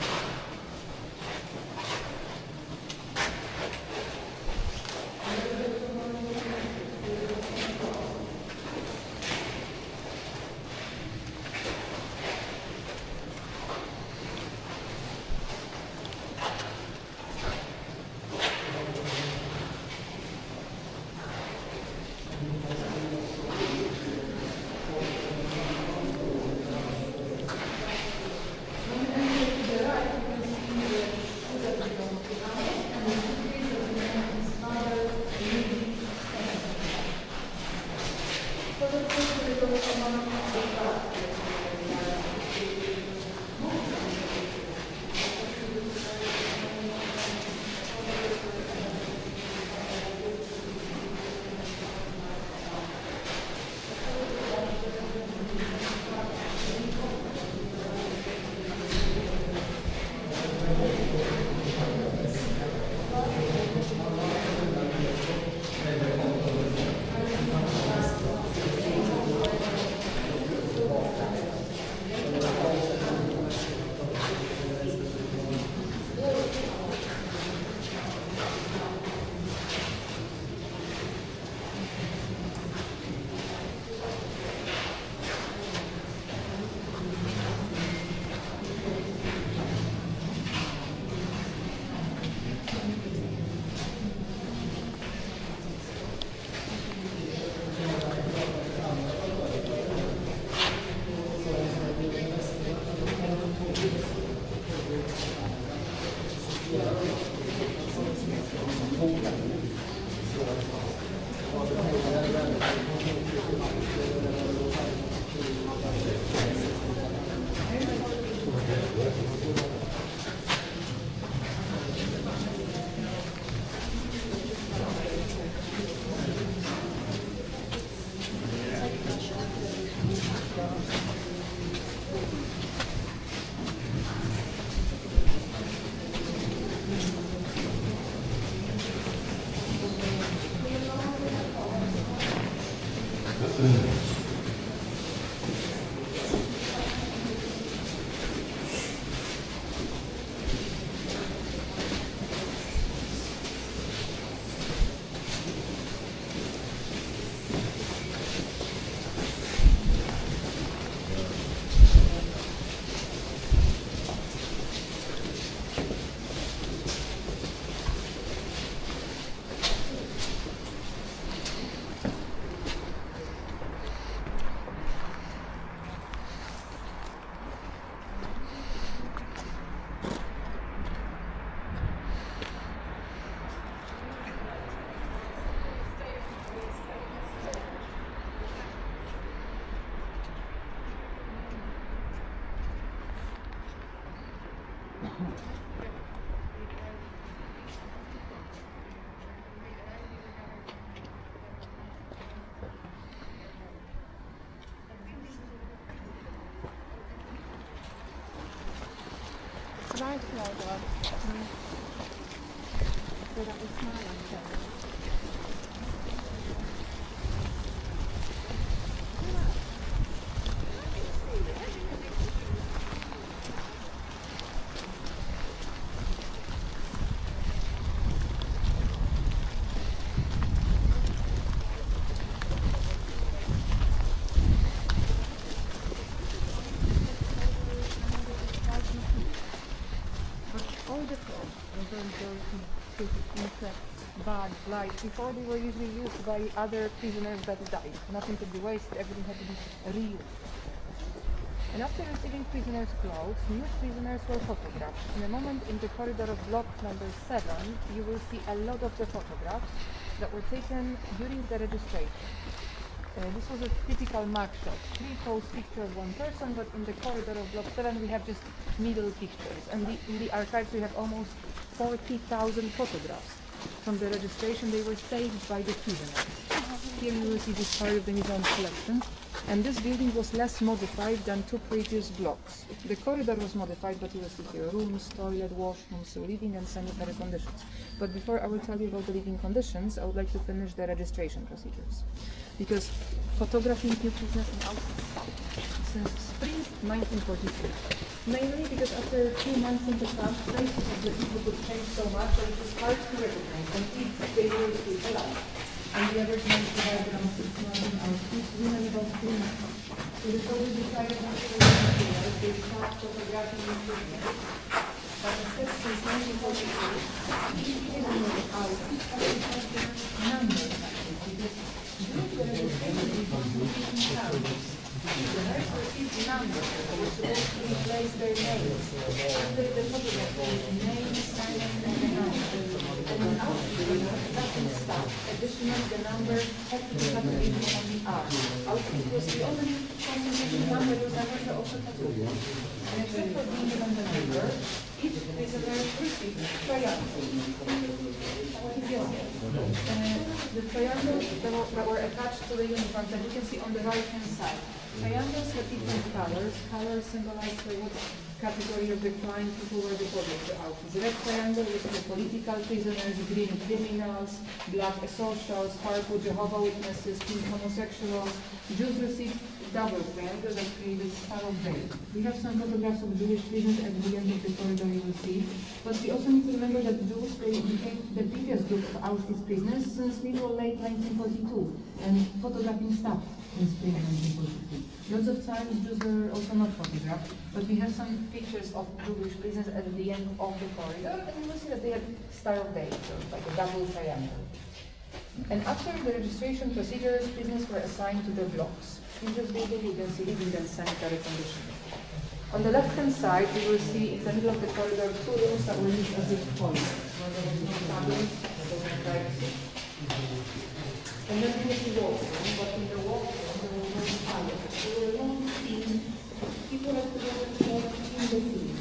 Bad, light. Before they were usually used by other prisoners that died. Nothing could be wasted, everything had to be reused. And after receiving prisoners' clothes, new prisoners were photographed. In a moment in the corridor of block number 7, you will see a lot of the photographs that were taken during the registration. This was a typical mugshot. 3 pose picture of one person, but in the corridor of block 7 we have just middle pictures. And in the archives we have almost 40,000 photographs. From the registration they were saved by the prisoners. Here you will see this part of the museum collection. And this building was less modified than 2 previous blocks. The corridor was modified, but you will see here rooms, toilet, washrooms, living and sanitary conditions. But before I will tell you about the living conditions, I would like to finish the registration procedures. Because photographing new prisoners in Auschwitz stopped since spring 1943. Mainly because after 2 months in the camp, faces of the people could change so much that it was hard to recognize them if they were still alive. And the average man survived around 6 months in Auschwitz, women about 3 months. So the soldiers decided not to release materials, they stopped photographing new prisoners. But instead, since 1943, each prisoner in Auschwitz actually has their numbers actually, because during the registration they want to keep themselves. Prisoners received numbers that were supposed to replace their names. Under the photograph, name, silent, and the number. And in Auschwitz, nothing stopped. Additionally, the number had to be calculated on the R. Auschwitz was the only concentration camp that was ever to also tattoo. And except for being given the number, each prisoner received triangles. The triangles that were attached to the uniforms that you can see on the right-hand side. Triangles have different colors. Colors symbolize what category of the crime people were deported to Auschwitz. Red triangle was for political prisoners, green criminals, black asocials, purple Jehovah's Witnesses, pink homosexuals. Jews received double triangle that created Star of Day. We have some photographs of Jewish prisoners at the end of the corridor you will see. But we also need to remember that Jews became the biggest group of Auschwitz prisoners since middle late 1942, and photographing stopped in spring 1942. Lots of times Jews were also not photographed, but we have some pictures of Jewish prisoners at the end of the corridor, and you will see that they had Star of Day, so like a double triangle. And after the registration procedures, prisoners were assigned to their blocks. In this building you can see living and sanitary conditions. On the left-hand side, you will see in the middle of the corridor 2 rooms that were used as toilets, where there was no tablets, And then there was the washroom, but in the washroom there were no toilets. There were long scenes. People had to go and walk in the sea.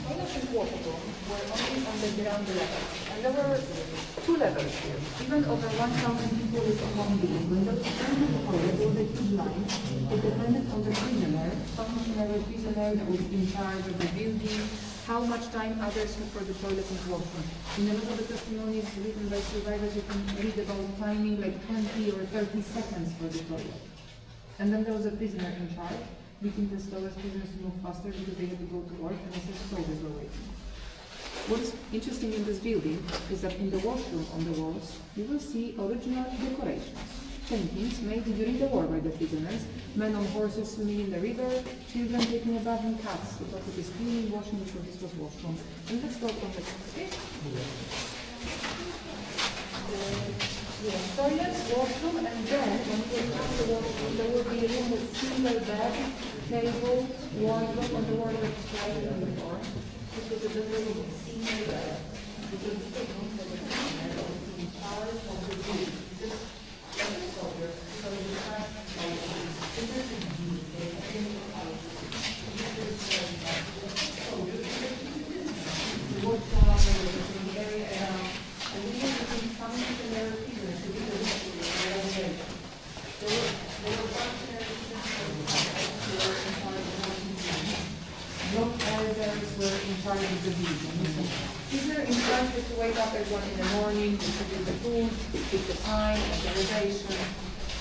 Toilets and washroom were only on the ground level. And there were two levels here. Even over 1,000 people with one being. When there was a toilet, there was a huge line. It depended on the prisoner, functionary prisoner that was in charge of the building, how much time others had for the toilet and washroom. In a lot of the testimonies written by survivors, you can read about timing like 20 or 30 seconds for the toilet. And then there was a prisoner in charge, making the slowest prisoners to move faster because they had to go to work, and as soldiers were waiting. What is interesting in this building is that in the washroom on the walls, you will see original decorations. Paintings made during the war by the prisoners, men on horses swimming in the river, children taking a bath, and cats who thought it is cleaning, washing, because this was washroom. And let's go on the next page. Toilets, washroom, and then when you come to the washroom, there will be a room with single bed, table, wardrobe, on the wardrobe slide on the floor. This was a room with single bed. This is the room that the prisoner was in charge of the building. Were in charge of the building. These are in charge to wake up everyone in the morning, distribute the food, pick the time, organization.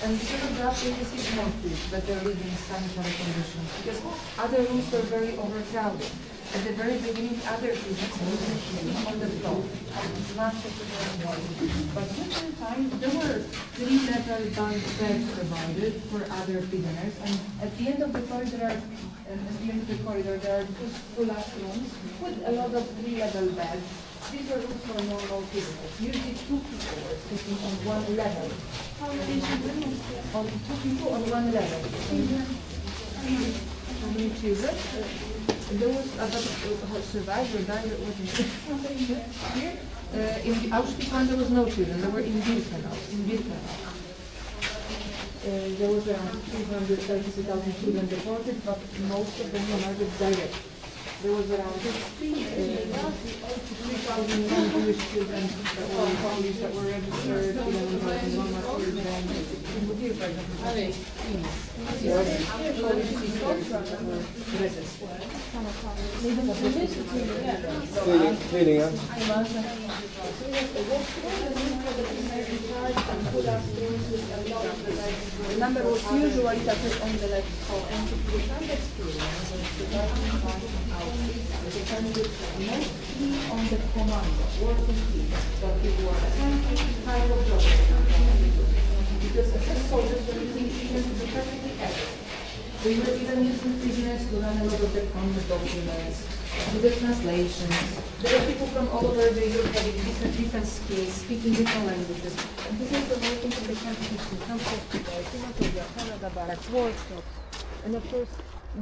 And because of that, they received more food, but they're living in sanitary conditions. Because other rooms were very overcrowded. At the very beginning, other prisoners were sleeping on the floor, as much as they were wanting. But during the time, there were 3-level bunk beds provided for other prisoners. And at the end of the corridor, there are two last rooms with a lot of 3-level beds. These are rooms for normal prisoners. Usually 2 people were sleeping on one level. How many children? On 2 people on one level. How many children? There was a survivor died. Here in the Auschwitz, there was no children. They were in Birkenau. There was around 332,000 children deported, but most of them were murdered direct. There was around 3,000 non-Jewish children that were Polish, that were registered, 11,000 non-children. In Budapest, for example, Polish sisters that were registered. Cleaning, huh? The number was usually touched on the left side, and the kind experience depended mostly on the commando, working team, that people were assigned kind of jobs. Because as soldiers were using prisoners to be perfectly accurate. They were even using prisoners to run a lot of the command documents, do the translations. There are people from all over the Europe having different skills, speaking different languages. And this is the working in the country, camp hospitals, Canada barracks, workshops. And of course,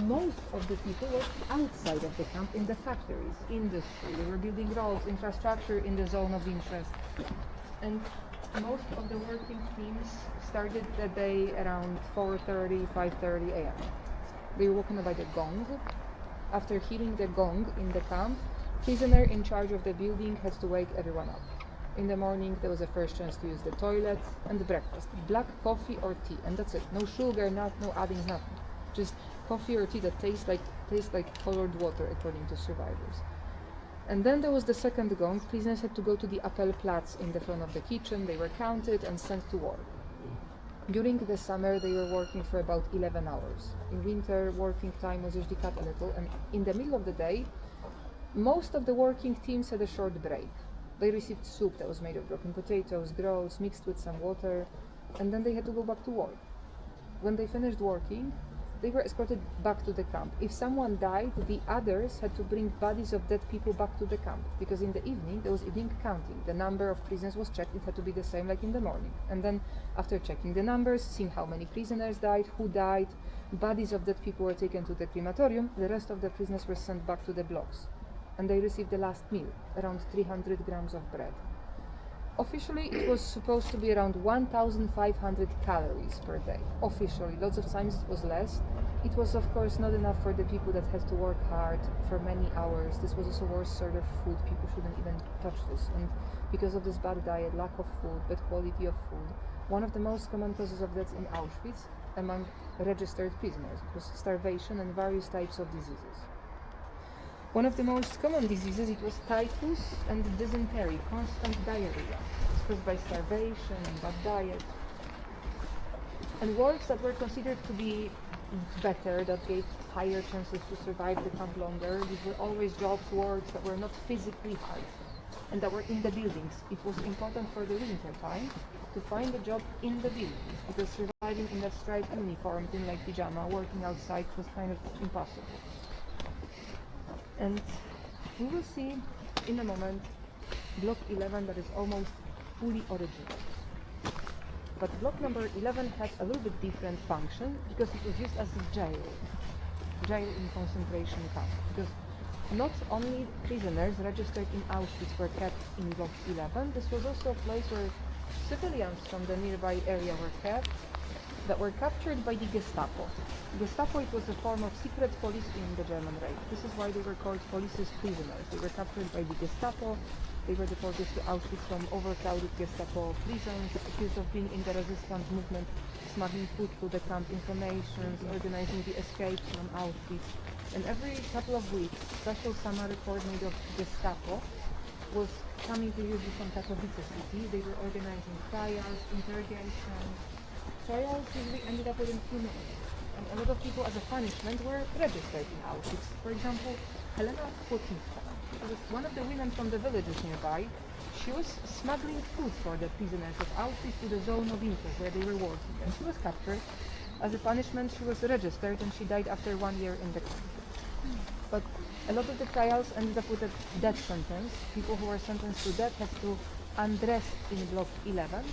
most of the people worked outside of the camp in the factories, industry. They were building roads, infrastructure in the zone of interest. And most of the working teams started the day around 4:30, 5:30 a.m. They were woken up by the gong. After hearing the gong in the camp, prisoner in charge of the building had to wake everyone up. In the morning, there was a first chance to use the toilet and the breakfast. Black coffee or tea, and that's it. No sugar, no addings, nothing. Just coffee or tea that tastes like colored water, according to survivors. And then there was the second gong. Prisoners had to go to the Appellplatz in the front of the kitchen. They were counted and sent to work. During the summer, they were working for about 11 hours. In winter, working time was usually cut a little, and in the middle of the day, most of the working teams had a short break. They received soup that was made of broken potatoes, groats, mixed with some water, and then they had to go back to work. When they finished working, they were escorted back to the camp. If someone died, the others had to bring bodies of dead people back to the camp, because in the evening there was evening counting. The number of prisoners was checked. It had to be the same like in the morning. And then after checking the numbers, seeing how many prisoners died, who died, bodies of dead people were taken to the crematorium. The rest of the prisoners were sent back to the blocks, and they received the last meal, around 300 grams of bread. Officially, it was supposed to be around 1,500 calories per day. Officially, lots of times it was less. It was, of course, not enough for the people that had to work hard for many hours. This was also worst sort of food. People shouldn't even touch this. And because of this bad diet, lack of food, bad quality of food, one of the most common causes of death in Auschwitz among registered prisoners was starvation and various types of diseases. One of the most common diseases, it was typhus and dysentery, constant diarrhea. It's caused by starvation and bad diet. And works that were considered to be better, that gave higher chances to survive the camp longer, these were always jobs, works that were not physically hard and that were in the buildings. It was important for the winter time to find a job in the buildings because surviving in a striped uniform, in like pyjama, working outside was kind of impossible. And we will see in a moment block 11 that is almost fully original. But block number 11 had a little bit different function because it was used as a jail in concentration camp. Because not only prisoners registered in Auschwitz were kept in block 11, this was also a place where civilians from the nearby area were kept that were captured by the Gestapo. Gestapo, it was a form of secret police in the German Reich. This is why they were called police's prisoners. They were captured by the Gestapo. They were deported to Auschwitz from overcrowded Gestapo prisons, accused of being in the resistance movement, smuggling food to the camp information, organizing the escapes from Auschwitz. And every couple of weeks, special summary coordinator of Gestapo was coming to usually from Katowice city. They were organizing trials, interrogations. Trials usually ended up within 2 minutes. And a lot of people, as a punishment, were registered in Auschwitz. For example, Helena Płotnicka. She was one of the women from the villages nearby. She was smuggling food for the prisoners of Auschwitz to the zone of interest where they were working. And she was captured. As a punishment, she was registered and she died after 1 year in the camp. But a lot of the trials ended up with a death sentence. People who were sentenced to death had to undress in block 11.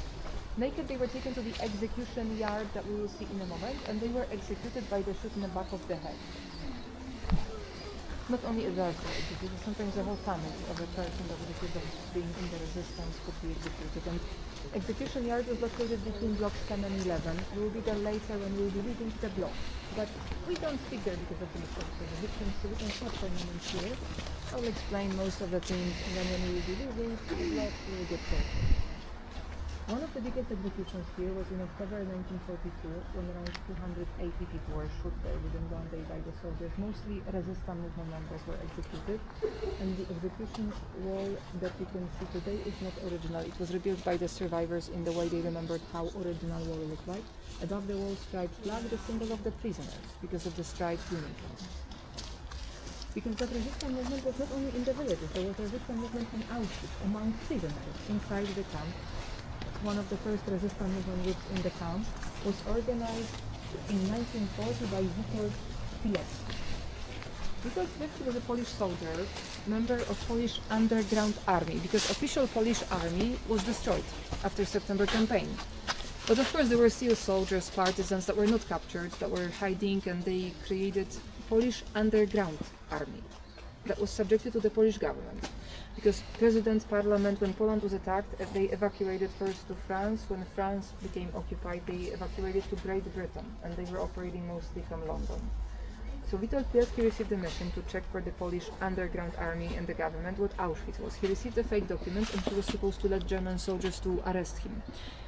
Naked, they were taken to the execution yard that we will see in a moment, and they were executed by the shoot in the back of the head. Not only a person executed, sometimes the whole family of a person that was accused of being in the resistance could be executed. And execution yard was located between blocks 10 and 11. We will be there later when we will be leaving the block. But we don't speak there because of the mistakes of the victims, so we can stop for a moment here. I will explain most of the things, and then when we will be leaving the block, we will get there. One of the biggest executions here was in October 1942, when around 280 people were shot there within 1 day by the soldiers. Mostly resistance movement members were executed, and the execution wall that you can see today is not original. It was rebuilt by the survivors in the way they remembered how original wall looked like. Above the wall, striped flag, the symbol of the prisoners, because of the striped uniform. Because that resistance movement was not only in the villages, there was a resistance movement in Auschwitz among prisoners inside the camp. One of the first resistance movement groups in the camp was organized in 1940 by Witold Pilecki. Witold Pilecki was a Polish soldier, member of Polish underground army, because official Polish army was destroyed after September campaign. But of course there were still soldiers, partisans that were not captured, that were hiding, and they created Polish underground army that was subjected to the Polish government. Because President, Parliament, when Poland was attacked, they evacuated first to France. When France became occupied, they evacuated to Great Britain, and they were operating mostly from London. So Witold Pilecki received a mission to check for the Polish underground army and the government what Auschwitz was. He received a fake document, and he was supposed to let German soldiers to arrest him.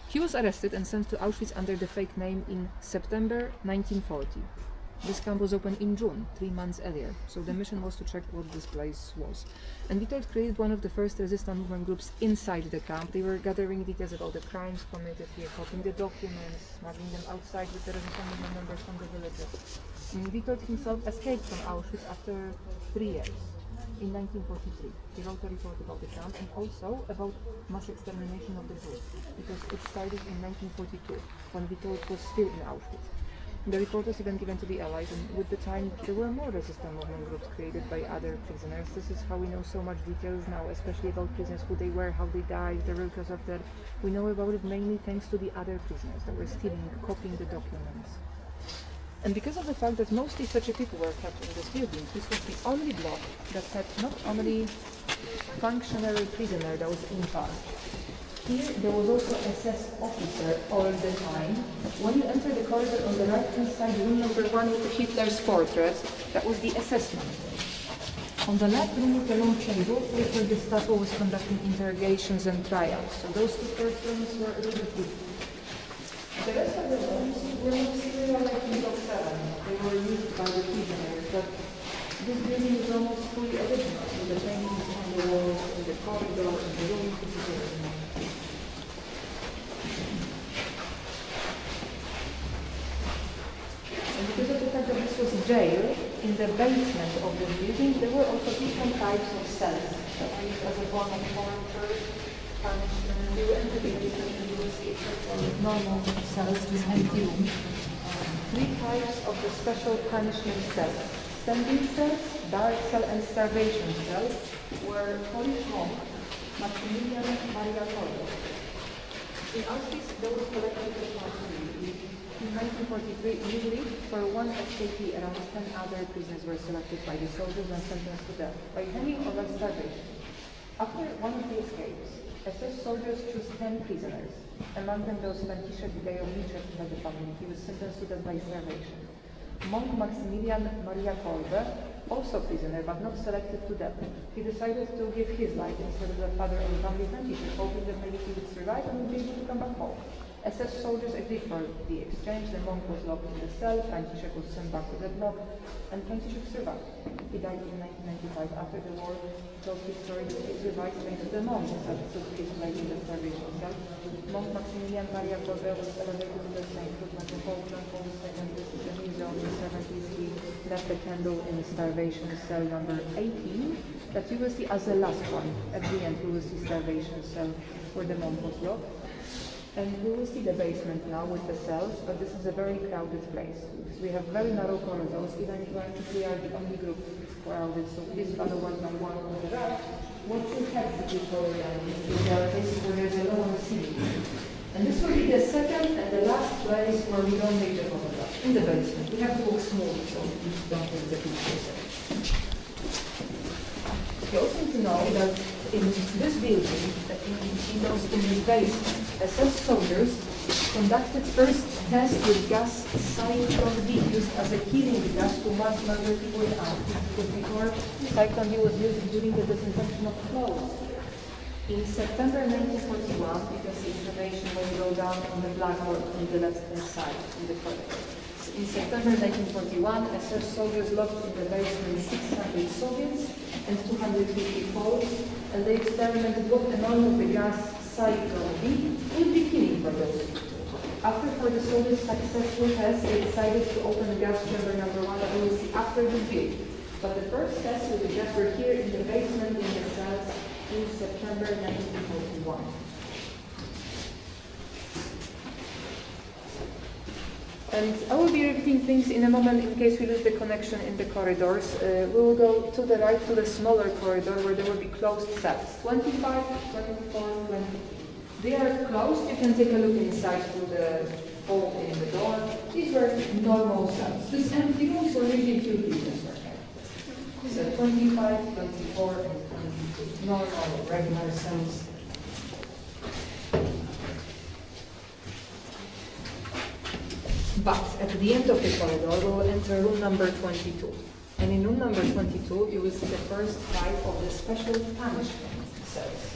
He was arrested and sent to Auschwitz under the fake name in September 1940. This camp was opened in June, 3 months earlier, so the mission was to check what this place was. And Witold created one of the first resistance movement groups inside the camp. They were gathering details about the crimes committed here, copying the documents, smuggling them outside with the resistance movement members from the villages. And Witold himself escaped from Auschwitz after 3 years, in 1943. He wrote a report about the camp and also about mass extermination of the Jews, because it started in 1942, when Witold was still in Auschwitz. The report was even given to the Allies, and with the time there were more resistance movement groups created by other prisoners. This is how we know so much details now, especially about prisoners, who they were, how they died, the real cause of death. We know about it mainly thanks to the other prisoners that were stealing, copying the documents. And because of the fact that mostly such people were kept in this building, this was the only block that had not only functionary prisoner that was in charge, Here, there was also SS officer all the time. When you enter the corridor on the right-hand side, room number 1 with Hitler's portrait, that was the assessment. On the left room with the long table, was where the Gestapo was conducting interrogations and trials. So those two first rooms were a little bit different. The rest of the rooms were mostly like in Block 7. They were used by the prisoners, but this building is almost fully original. So the paintings on the walls, in the corridor, in the rooms, this is original. And because of the fact that this was jail, in the basement of the building, there were also different types of cells that were used as a form of torture, punishment. They were entered in different rooms, except for normal cells, just empty rooms. 3 types of the special punishment cells. Standing cells, dark cell, and starvation cells were Polish monk Maximilian Maria Kolbe. In Auschwitz, there was collected responsibility. In 1943, usually for one escapee, around 10 other prisoners were selected by the soldiers and sentenced to death by hanging or by starvation. After one of the escapes, SS soldiers chose 10 prisoners. Among them those Franciszek vidéo by the family. He was sentenced to death by starvation. Monk Maximilian Maria Kolbe, also prisoner but not selected to death. He decided to give his life instead of the father of the family Franciszek, hoping that maybe he would survive and would be able to come back home. SS soldiers agreed for the exchange. The monk was locked in the cell, Franciszek was sent back to the block, and Franciszek survived. He died in 1995 after the war. He told his story that he survived thanks to the monk instead of his life in the starvation cell. Monk Maximilian Maria Kolbe was elevated to the same foot like the whole Paul II. This is the museum in 70s. He left a candle in starvation cell number 18 that you will see as the last one. At the end, we will see starvation cell where the monk was locked. And we will see the basement now with the cells, but this is a very crowded place. We have very narrow corridors, even if we are the only group that's crowded. So this other one by one on the right. What you have to do for there are places where there's a lot of seating. And this will be the second and the last place where we don't make the photograph, in the basement. We have to walk smoothly, so we don't take the pictures. You also need to know that in this building, in this basement, SS soldiers conducted first tests with gas Cyclone B, used as a killing gas to mass murder people in Auschwitz, because before Cyclone B was used during the disinfection of clothes. In September 1941, you can see information when you go down on the blackboard on the left-hand side in the corridor. In September 1941, SS soldiers locked in the basement 600 Soviets and 250 Poles, and they experimented what amount of the gas Cyclone B would be killing for those people. After for the soldiers' successful test, they decided to open the gas chamber number 1 that we will see after this build. But the first tests with the gas were here in the basement in the cells in September 1941. And I will be repeating things in a moment in case we lose the connection in the corridors. We will go to the right to the smaller corridor where there will be closed cells. 25, 24, 20. They are closed. You can take a look inside through the hole in the door. These were normal cells. These empty rooms were usually few prisoners per head. So 25, 24, and 22. Normal, regular cells. But at the end of the corridor, we will enter room number 22. And in room number 22, you will see the first type of the special punishment cells.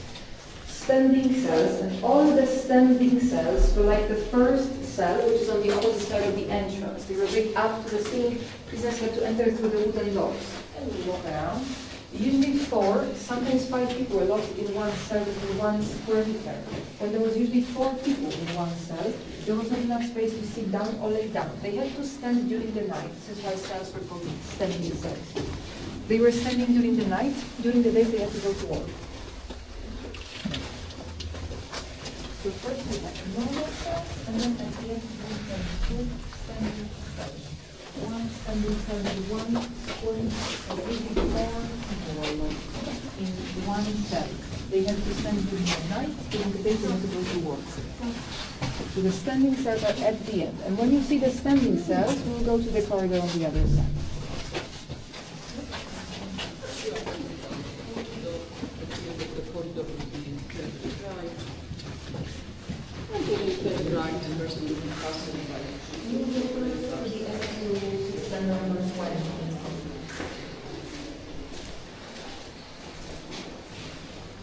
Standing cells, and all the standing cells were like the first cell, which is on the opposite side of the entrance. They were big up to the ceiling. Prisoners had to enter through the wooden doors. And we walk around. Usually 4, sometimes 5 people were locked in one cell in 1 square meter. When there was usually 4 people in one cell, there was not enough space to sit down or lay down. They had to stand during the night. This is why cells were called standing cells. They were standing during the night. During the day, they had to go to work. So first we have normal cells, and then at the end we have 2 standing cells. 1 standing cell with 1 square or maybe 4 people in 1 cell. They have to stand during the night. During the day, they have to go to work. So the standing cells are at the end. And when you see the standing cells, we will go to the corridor on the other side. right first to the castle. You will go to the Este cell number 20.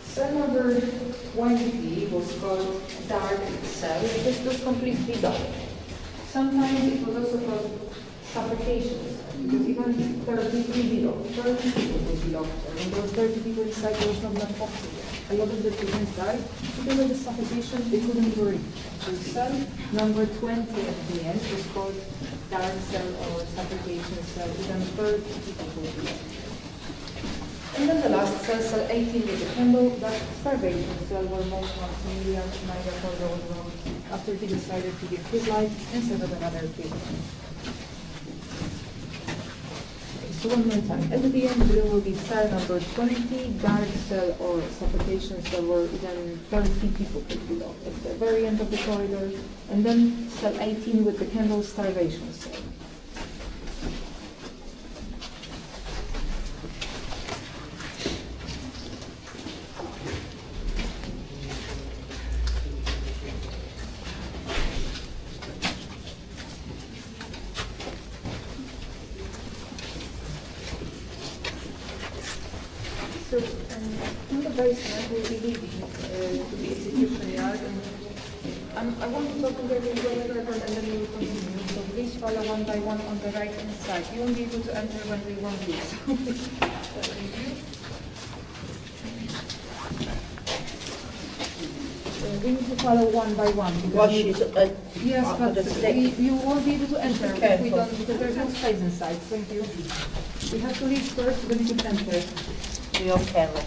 Cell number 20 was called dark cell. This was completely dark. Sometimes it was also called suffocation cell, because even 33 below, 30 people would be locked there. When there was 30 people inside, there was not enough oxygen. A lot of the patients died because of the suffocation. They couldn't breathe. So cell number 20 at the end was called dark cell or suffocation cell. Even 30 people would be locked. And then the last cell, cell 18 with the candle, that starvation cell where most Maximilian neither for those wrong after he decided to give his life instead of another patient. So one more time. At the end, there will be cell number 20, dark cell or suffocation cell where even 30 people could be locked at the very end of the corridor. And then cell 18 with the candle, starvation cell. So in the basement we'll be leaving to the execution yard, and I want to talk to them and then we will continue. So please follow one by one on the right hand side. You won't be able to enter when we won't leave. So thank you. We need to follow one by one. Yes, but you won't be able to enter if we don't, because there's no space inside. Thank you. We have to leave first, then you can enter. Real careful.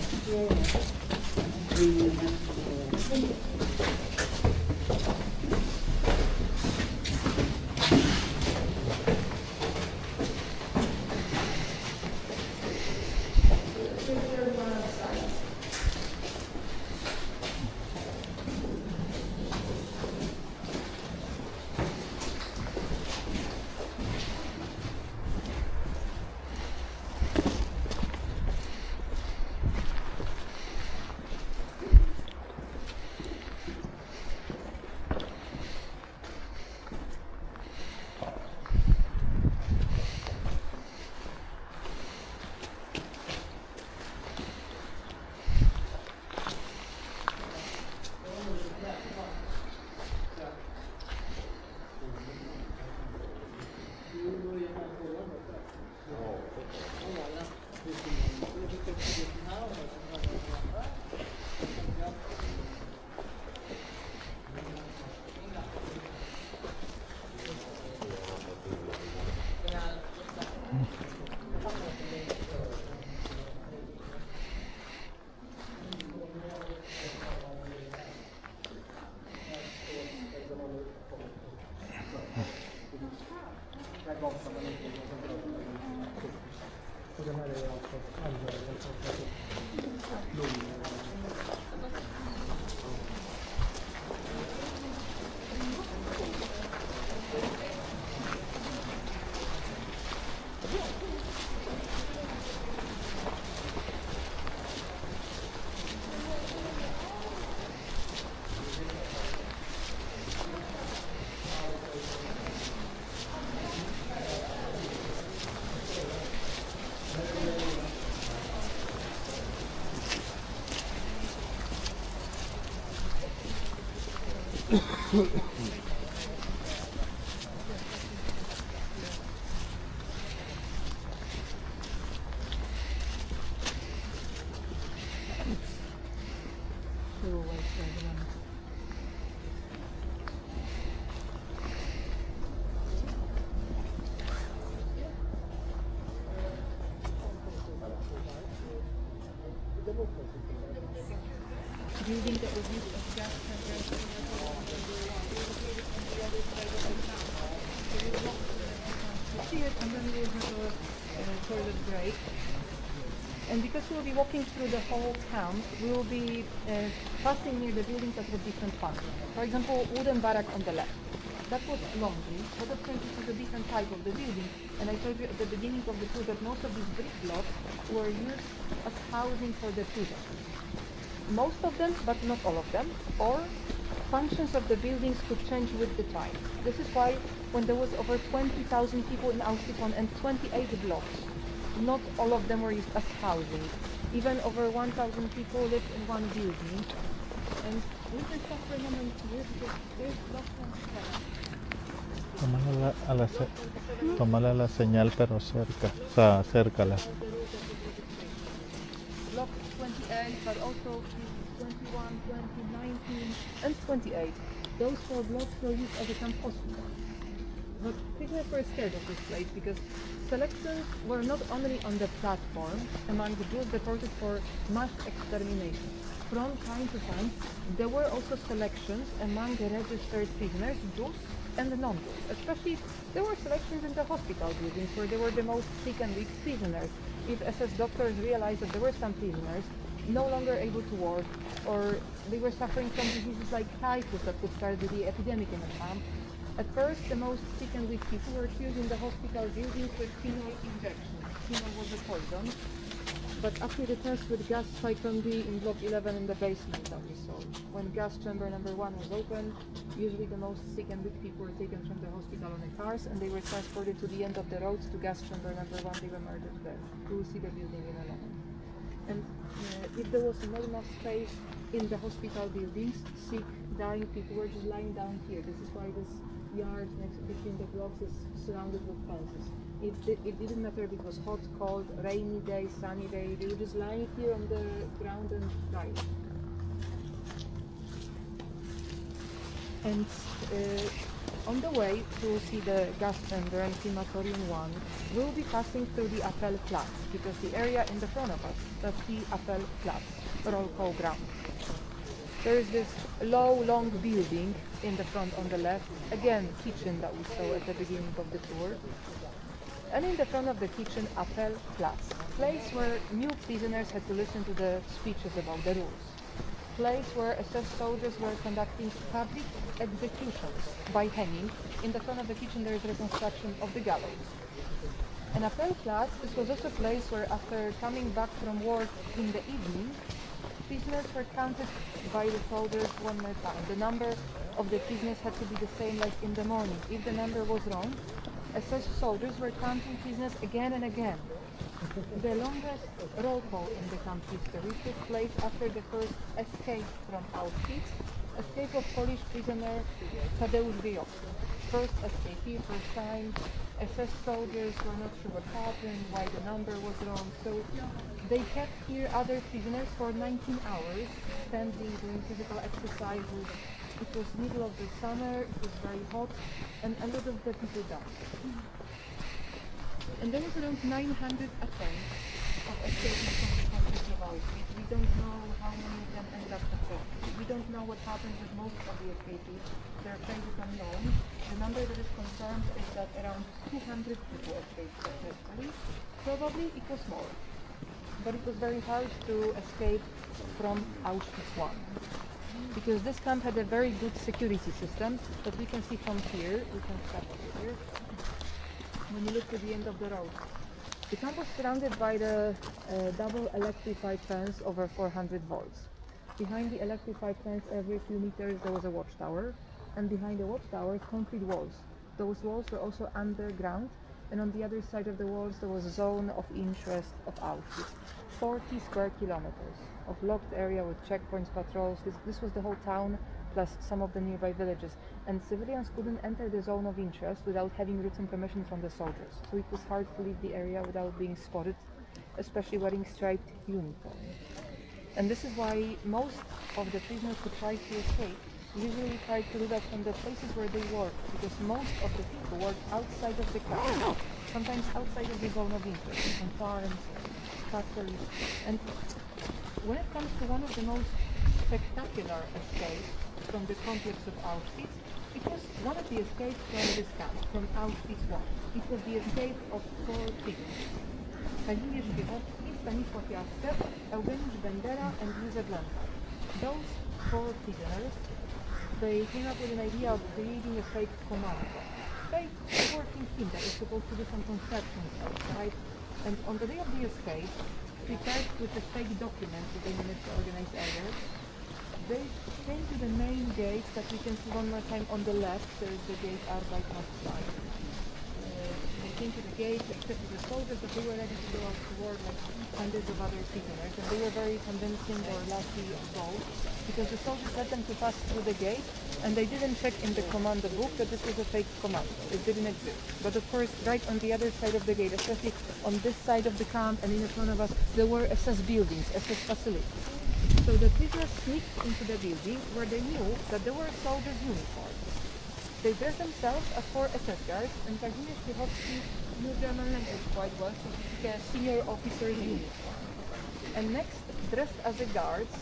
Building that was used as gas center. And then we will have a toilet break. And because we will be walking through the whole town, we will be passing near the buildings that have different functions. For example, wooden barrack on the left. That was laundry, but of course this is a different type of the building. And I told you at the beginning of the tour that most of these brick blocks were used as housing for the prisoners. Most of them, but not all of them, or functions of the buildings could change with the time. This is why when there was over 20,000 people in Auschwitz and 28 blocks, not all of them were used as housing. Even over 1,000 people lived in one building. And we can stop for a moment here because there's blocks on Tómala la señal pero cerca, o sea, acércala. Block 28, but also 21, 20, 19, and 28. Those 4 blocks were used as a camp hospital. But prisoners were scared of this place because selections were not only on the platform among the Jews deported for mass extermination. From time to time, there were also selections among the registered prisoners, Jews and non-Jews. Especially, there were selections in the hospital buildings where there were the most sick and weak prisoners. If SS doctors realized that there were some prisoners no longer able to work, or they were suffering from diseases like typhus that could start the epidemic in the camp, at first the most sick and weak people were fused in the hospital buildings with phenol injection. Phenol was a poison. But after the test with gas cyclone B in block 11 in the basement that we saw, when gas chamber number 1 was opened, usually the most sick and weak people were taken from the hospital on the cars and they were transported to the end of the road to gas chamber number 1. They were murdered there. We will see the building in a moment. And if there was not enough space in the hospital buildings, sick, dying people were just lying down here. This is why this yard next between the blocks is surrounded with fences. It didn't matter if it was hot, cold, rainy day, sunny day, they were just lying here on the ground and dying. And on the way to see the gas chamber and crematorium 1, we'll be passing through the Appel Platz, because the area in the front of us, that's the Appel Platz, roll call ground. There is this low, long building in the front on the left, again, kitchen that we saw at the beginning of the tour. And in the front of the kitchen, Appel Platz, place where new prisoners had to listen to the speeches about the rules. Place where SS soldiers were conducting public executions by hanging. In the front of the kitchen there is reconstruction of the gallows. And Appel Platz, this was also a place where after coming back from work in the evening, prisoners were counted by the soldiers one more time. The number of the prisoners had to be the same like in the morning. If the number was wrong, SS soldiers were counting prisoners again and again. The longest roll call in the camp history took place after the first escape from Auschwitz, escape of Polish prisoner Tadeusz Wyjowski. First escapee, first time. SS soldiers were not sure what happened, why the number was wrong, so they kept here other prisoners for 19 hours, standing, doing physical exercises. It was middle of the summer, it was very hot, and a lot of the people died. And there was around 900 attempts of escaping from the conflict of Auschwitz. We don't know how many of them ended up successful. We don't know what happened with most of the escapees. Their fate is unknown. The number that is confirmed is that around 200 people escaped successfully. Probably it was more. But it was very hard to escape from Auschwitz I. Because this camp had a very good security system that we can see from here. We can stop here. When you look to the end of the road. The camp was surrounded by the double electrified fence over 400 volts. Behind the electrified fence, every few meters there was a watchtower, and behind the watchtower, concrete walls. Those walls were also underground, and on the other side of the walls there was a zone of interest of Auschwitz. 40 square kilometers of locked area with checkpoints, patrols. This was the whole town, plus some of the nearby villages. And civilians couldn't enter the zone of interest without having written permission from the soldiers. So it was hard to leave the area without being spotted, especially wearing striped uniform. And this is why most of the prisoners who tried to escape usually tried to do that from the places where they worked, because most of the people worked outside of the camp, sometimes outside of the zone of interest, on farms, factories. And when it comes to one of the most spectacular escapes from the complex of Auschwitz, it was one of the escapes from this camp, from Auschwitz I. It was the escape of 4 prisoners. Kazimierz Biechowski, Stanisław Jaster, Eugeniusz Bendera, and Józef Lenka. Those 4 prisoners, they came up with an idea of creating a fake commando. Fake working team that is supposed to do some construction outside. And on the day of the escape, prepared with a fake document that they managed to organize earlier, They came to the main gate that you can see one more time on the left. There is the gate Arbeitsmarkt. They came to the gate, accepted the soldiers, but they were ready to go out to war like hundreds of other prisoners, and they were very convincing or lucky or bold, because the soldiers let them to pass through the gate, and they didn't check in the commando book that this was a fake commando. It didn't exist. But of course, right on the other side of the gate, especially on this side of the camp and in front of us, there were SS buildings, SS facilities. So the prisoners sneaked into the building where they knew that there were soldiers' uniforms. They dressed themselves as 4 SS guards, and Kazimierz Piechowski knew German language quite well, so he took a senior officer's uniform. And next, dressed as the guards,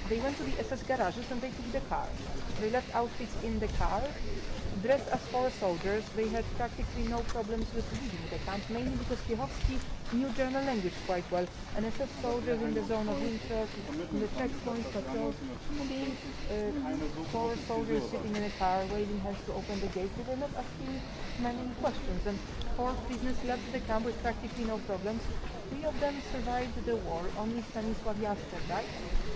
they went to the SS garages and they took the car. They left Auschwitz in the car. Dressed as 4 soldiers, they had practically no problems with leaving the camp, mainly because Piechowski knew German language quite well, and SS soldiers in the zone of interest, in the checkpoints, patrols, seeing 4 soldiers sitting in a car waving hands to open the gate, they were not asking many questions, and 4 prisoners left the camp with practically no problems. 3 of them survived the war, only Stanisław Jaster died.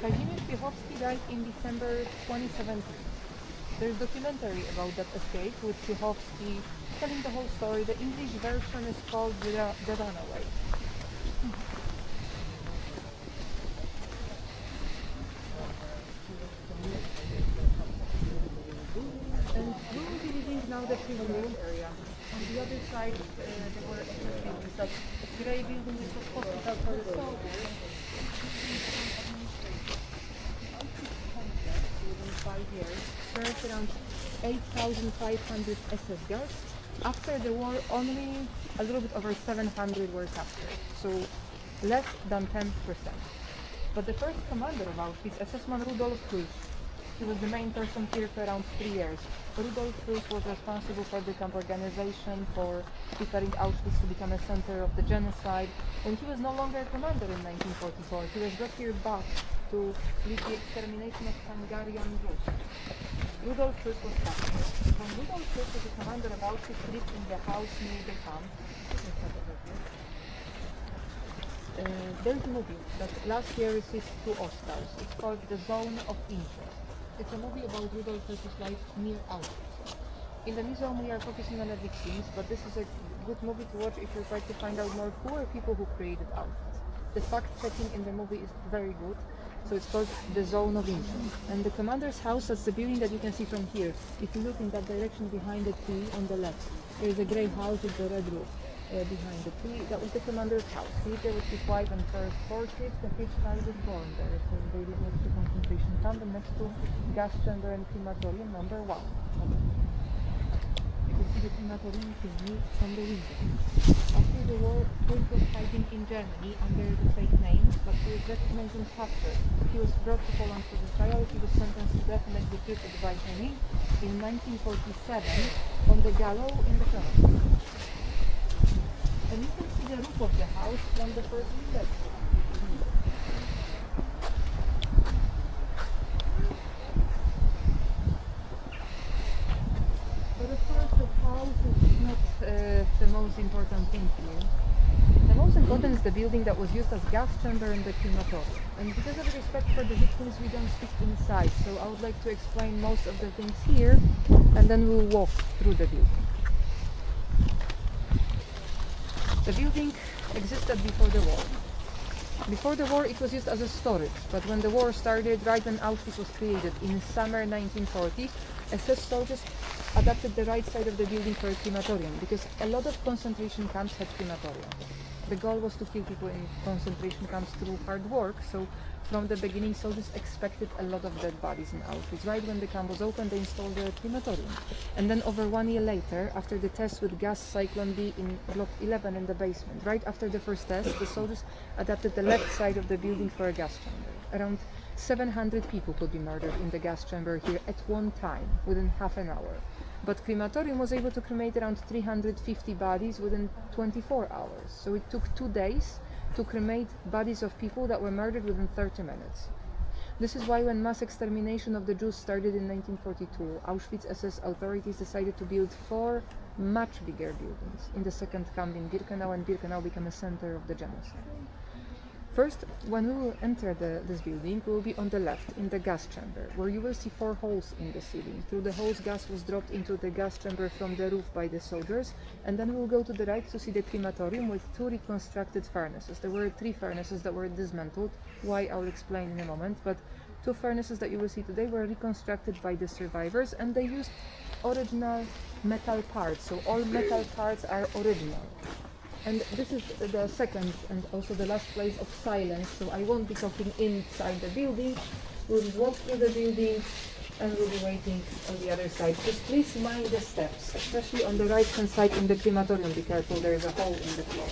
Kazimierz Piechowski died in December 2017. There's a documentary about that escape with Piechowski telling the whole story. The English version is called The Runaway. And we will be leaving now the prison area. On the other side, there were buildings, like a grey building which was hospital for the soldiers. Within 5 years, served around 8,500 SS guards. After the war, only a little bit over 700 were captured, so less than 10%. But the first commander of Auschwitz, SS-man Rudolf Höss, he was the main person here for around 3 years. Rudolf Höss was responsible for the camp organization, for preparing Auschwitz to become a center of the genocide, and he was no longer a commander in 1944. He was brought here back to lead the extermination of Hungarian Jews. Rudolf Höss was captured. When Rudolf Höss was the commander of Auschwitz, lived in the house near the camp. There's a movie that last year received 2 Oscars. It's called The Zone of Interest. It's a movie about Rudolf Höss's life near Auschwitz. In the museum we are focusing on the victims, but this is a good movie to watch if you try to find out more who are people who created Auschwitz. The fact-checking in the movie is very good. So it's called The Zone of Interest. And the commander's house, that's the building that you can see from here. If you look in that direction behind the tree on the left, there is a grey house with the red roof behind the tree. That was the commander's house. He lived there with his wife and first 4 kids. The 5th child was born there. So they lived next to concentration camp and next to gas chamber and crematorium number 1. You can see the crematorium chimney from the window. After the war, Höss was hiding in Germany under the fake names, but he was recognized and captured. He was brought to Poland for the trial. He was sentenced to death and executed by hanging in 1947 on the gallows in the crematorium. And you can see the roof of the house from the first step. But of course the house is not the most important thing here. The most important is the building that was used as gas chamber and the crematorium. And because of respect for the victims, we don't speak inside. So I would like to explain most of the things here, and then we'll walk through the building. The building existed before the war. Before the war it was used as a storage, but when the war started, right when Auschwitz was created in summer 1940, SS soldiers adapted the right side of the building for a crematorium, because a lot of concentration camps had crematoriums. The goal was to kill people in concentration camps through hard work, so from the beginning soldiers expected a lot of dead bodies in Auschwitz. Right when the camp was open, they installed a crematorium. And then over 1 year later, after the test with gas Cyclone B in block 11 in the basement, right after the first test, the soldiers adapted the left side of the building for a gas chamber. Around 700 people could be murdered in the gas chamber here at one time, within half an hour. But crematorium was able to cremate around 350 bodies within 24 hours. So it took 2 days to cremate bodies of people that were murdered within 30 minutes. This is why when mass extermination of the Jews started in 1942, Auschwitz SS authorities decided to build 4 much bigger buildings in the second camp in Birkenau, and Birkenau became a center of the genocide. First, when we will enter this building, we will be on the left in the gas chamber, where you will see 4 holes in the ceiling. Through the holes, gas was dropped into the gas chamber from the roof by the soldiers, and then we will go to the right to see the crematorium with 2 reconstructed furnaces. There were 3 furnaces that were dismantled, why I'll explain in a moment, but 2 furnaces that you will see today were reconstructed by the survivors, and they used original metal parts, so all metal parts are original. And this is the second and also the last place of silence, so I won't be talking inside the building. We'll walk through the building and we'll be waiting on the other side. Just please mind the steps, especially on the right hand side in the crematorium. Be careful, there is a hole in the floor.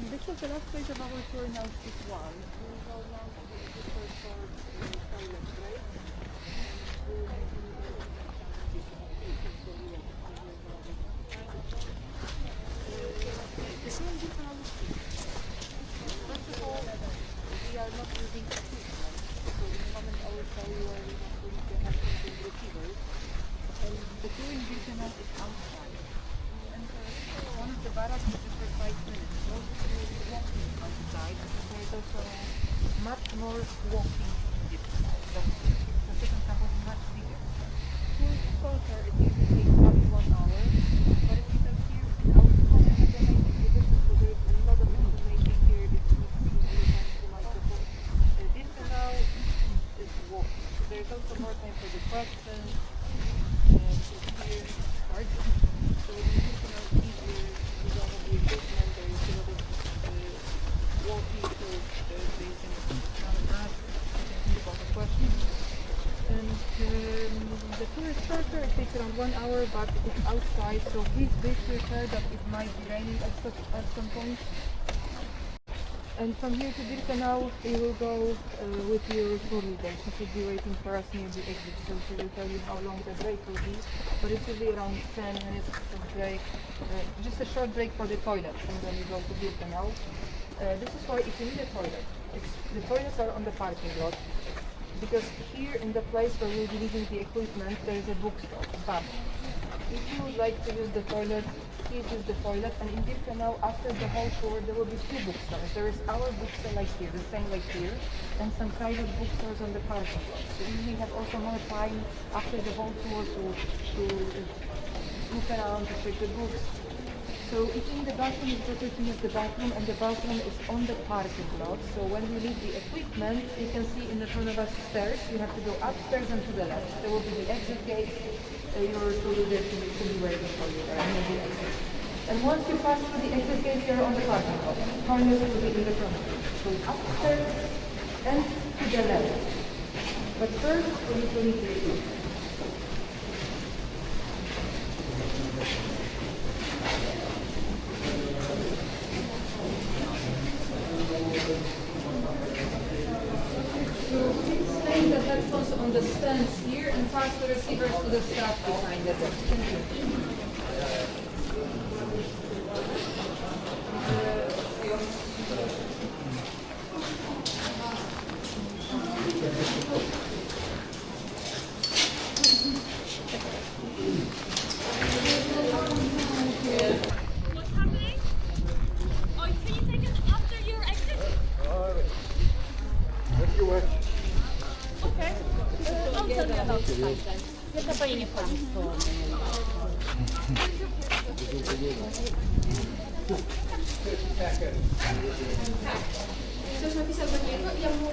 This was the last place of our tour in Auschwitz I. We will go now to the first toilet break. First of all, we are not using equipment, so in the moment I will tell you where we are going to have something retrieved. And the tour in Birkenau is outside. We enter one of the barracks which is for 5 minutes. Most of you will be walking outside, because there is also much more walking in Birkenau. The second camp was much bigger. Tour shorter, it usually takes up to 1 hour, but if you don't hear in our comment the main exhibition, so there is a lot of information here that you need to listen to microphone. Birkenau is walking. So there is also more time for the questions, to hear parts. So in Birkenau it's easier to The tour is shorter, it takes around 1 hour, but it's outside, so please be prepared that it might be raining at some point. And from here to Birkenau, you will go with your tour leader. She should be waiting for us near the exit, so she will tell you how long the break will be. But it will be around 10 minutes of break, just a short break for the toilet, and then you go to Birkenau. This is why if you need a toilet, the toilets are on the parking lot. Because here in the place where we'll be leaving the equipment, there is a bookstore. But if you would like to use the toilet, please use the toilet. And in Birkenau, after the whole tour, there will be 2 bookstores. There is our bookstore like here, the same like here, and some private bookstores on the parking lot. So you will have also more time after the whole tour to look around, to check the books. So if you need the bathroom, it's better to use the bathroom, and the bathroom is on the parking lot. So when we leave the equipment, you can see in the front of us stairs. You have to go upstairs and to the left. There will be the exit gate. Your tour leader to be waiting for you there near the exit. And once you pass through the exit gate, you're on the parking lot. Toilet will be in the front of you. So upstairs and to the left. But first, we need to leave the equipment. Place the headphones on the stands here and pass the receivers to the staff behind the desk. Thank you. What's happening? Oh, can you take it after your exit? Okay. I'll tell you about the time. Jaka pani nie wchodzi? Ktoś napisał do niego i ja mu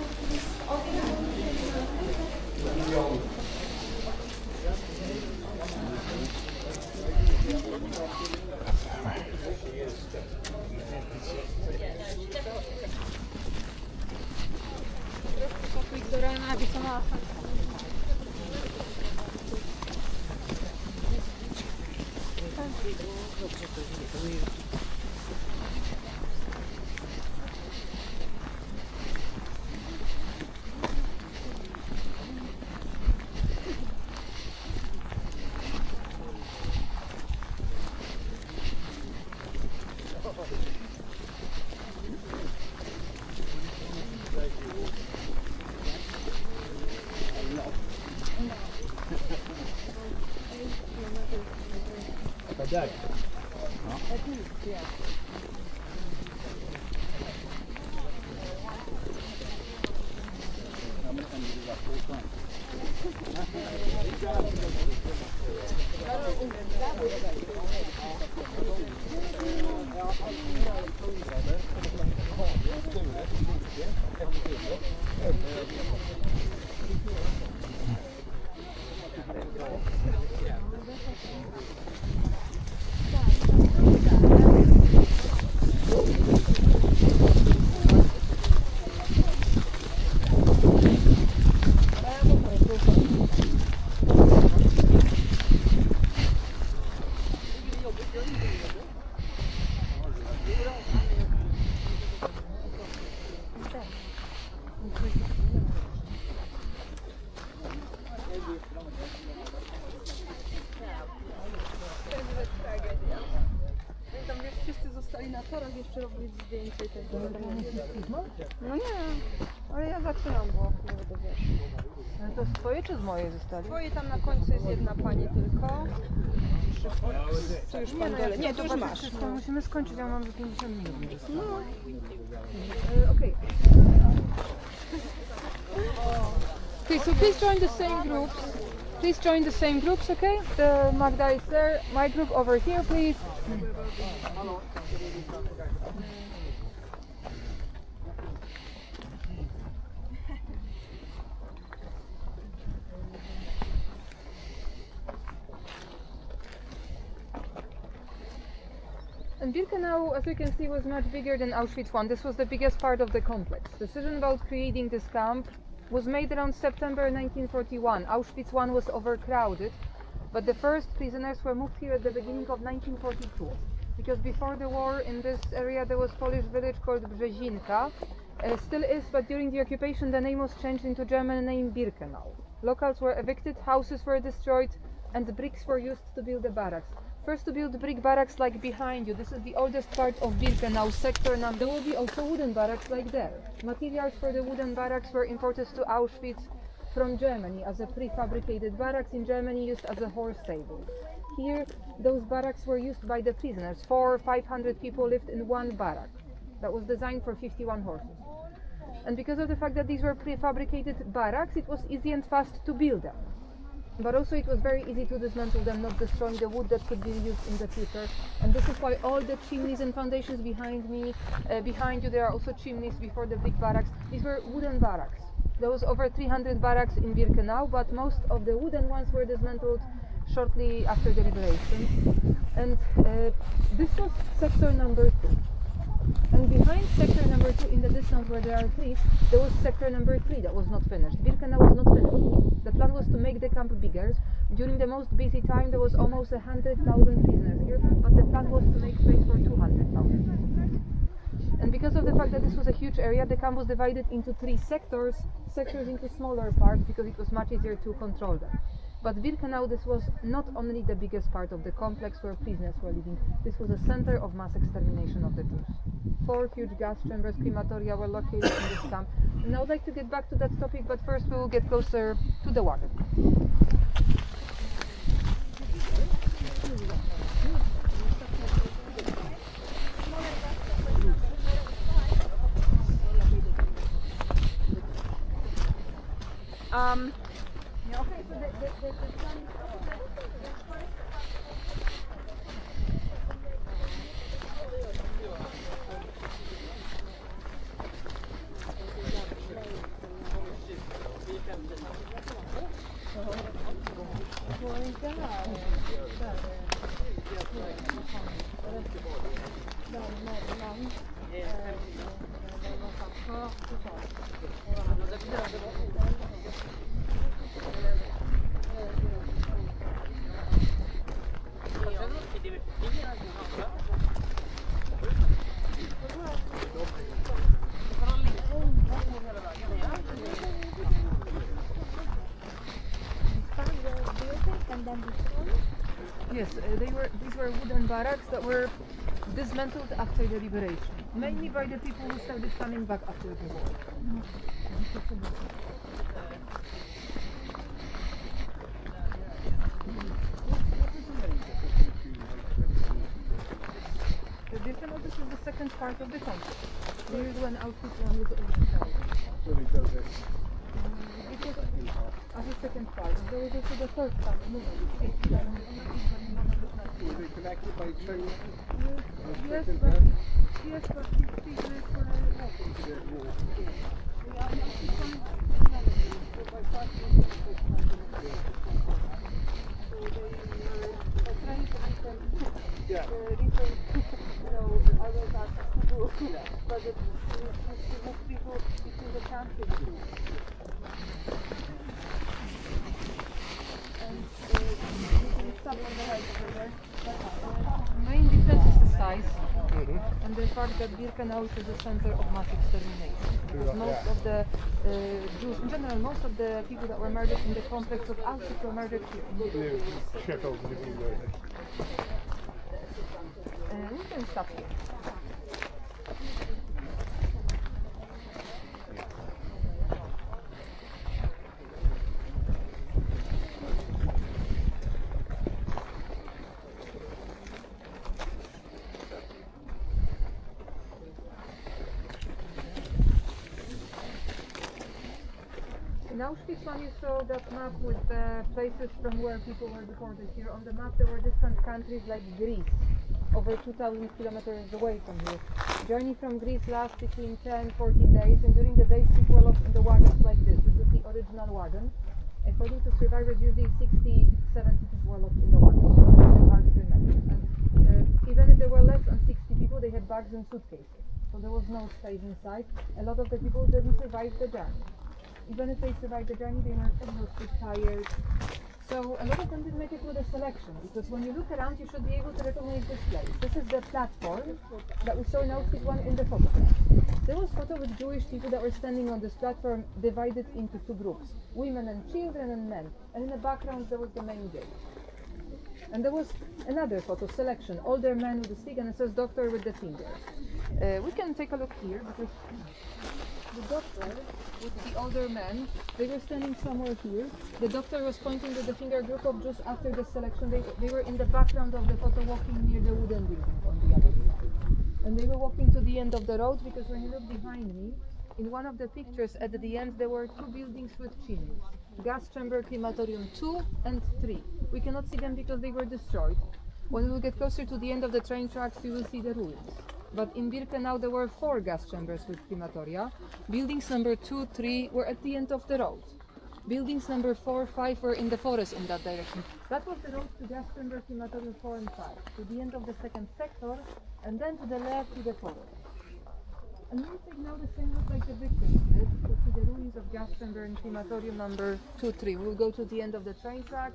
jeszcze robić zdjęcie i tego. No nie, ale ja zaczynam, bo nie będę wiesz. Ale to z twojej czy z mojej zostali? Twoje tam na końcu jest jedna pani tylko. Co już pan dole? Nie, to już masz. To musimy skończyć, ja mam za 50 minut. No. Okej. Okay, so please join the same groups. Please join the same groups, okay? The Magda is there. My group over here, please. And Birkenau, as you can see, was much bigger than Auschwitz I. This was the biggest part of the complex. Decision about creating this camp was made around September 1941. Auschwitz I was overcrowded, but the first prisoners were moved here at the beginning of 1942. Because before the war in this area there was a Polish village called Brzezinka, still is, but during the occupation the name was changed into German name Birkenau. Locals were evicted, houses were destroyed, and the bricks were used to build the barracks. First to build brick barracks like behind you, this is the oldest part of Birkenau sector number. There will be also wooden barracks like there. Materials for the wooden barracks were imported to Auschwitz from Germany as a prefabricated barracks in Germany used as a horse stable. Here, those barracks were used by the prisoners. 400 or 500 people lived in one barrack that was designed for 51 horses. And because of the fact that these were prefabricated barracks, it was easy and fast to build them. But also it was very easy to dismantle them, not destroying the wood that could be used in the future. And this is why all the chimneys and foundations behind me, behind you, there are also chimneys before the brick barracks. These were wooden barracks. There was over 300 barracks in Birkenau, but most of the wooden ones were dismantled shortly after the liberation. And this was sector number 2. And behind sector number 2, in the distance where there are trees, there was sector number 3 that was not finished. Birkenau was not finished. The plan was to make the camp bigger. During the most busy time there was almost 100,000 prisoners here, but the plan was to make space for 200,000. And because of the fact that this was a huge area, the camp was divided into 3 sectors into smaller parts, because it was much easier to control them. But Birkenau, this was not only the biggest part of the complex where prisoners were living, this was a center of mass extermination of the Jews. 4 huge gas chambers, crematoria were located in this camp. And I would like to get back to that topic, but first we will get closer to the water. Yeah, okay, so the Yes, these were wooden barracks that were dismantled after the liberation, mainly by the people who started coming back after the war. The Birkenau, this is the second part of the complex. Here is when Auschwitz I was overthrown. So they do this. It was as a second part. There was also the third part. Were they connected by chain? Yes, but prisoners were Yeah. but to move people between the countries. And you can stop on the right over there. Main difference is the size and the fact that Birkenau is the center of mass extermination. Because most of the Jews, in general, most of the people that were murdered in the complex of Auschwitz were murdered here. We can stop here. In Auschwitz, when you saw that map with the places from where people were deported, here on the map there were distant countries like Greece, over 2,000 kilometers away from here. Journey from Greece lasts between 10-14 days, and during the days people were locked in the wagons like this. This is the original wagon. According to survivors, usually 60-70 people were locked in the wagon. It's hard to imagine. And even if there were less than 60 people, they had bags and suitcases. So there was no space inside. A lot of the people didn't survive the journey. even if they survived the journey, they were exhausted, tired. So a lot of them didn't make it with a selection, because when you look around, you should be able to recognize this place. This is the platform that we saw in outfit 1 in the photograph. There was a photo with Jewish people that were standing on this platform, divided into 2 groups, women and children and men. And in the background, there was the main gate. And there was another photo selection, older man with a stick, and it says doctor with the finger. We can take a look here, because the doctor with the older man, they were standing somewhere here. The doctor was pointing to the finger group of just after the selection. They were in the background of the photo, walking near the wooden building on the other side. And they were walking to the end of the road, because when you look behind me, in one of the pictures at the end, there were 2 buildings with chimneys. Gas chamber crematorium 2 and 3. We cannot see them because they were destroyed. When we get closer to the end of the train tracks, you will see the ruins. But in Birkenau there were 4 gas chambers with crematoria. Buildings number 2, 3 were at the end of the road. Buildings number 4, 5 were in the forest in that direction. That was the road to gas chamber crematorium 4 and 5, to the end of the second sector, and then to the left to the forest. And we take now the same route like the victims did, to see the ruins of gas chamber and crematorium number 2, 3. We will go to the end of the train track,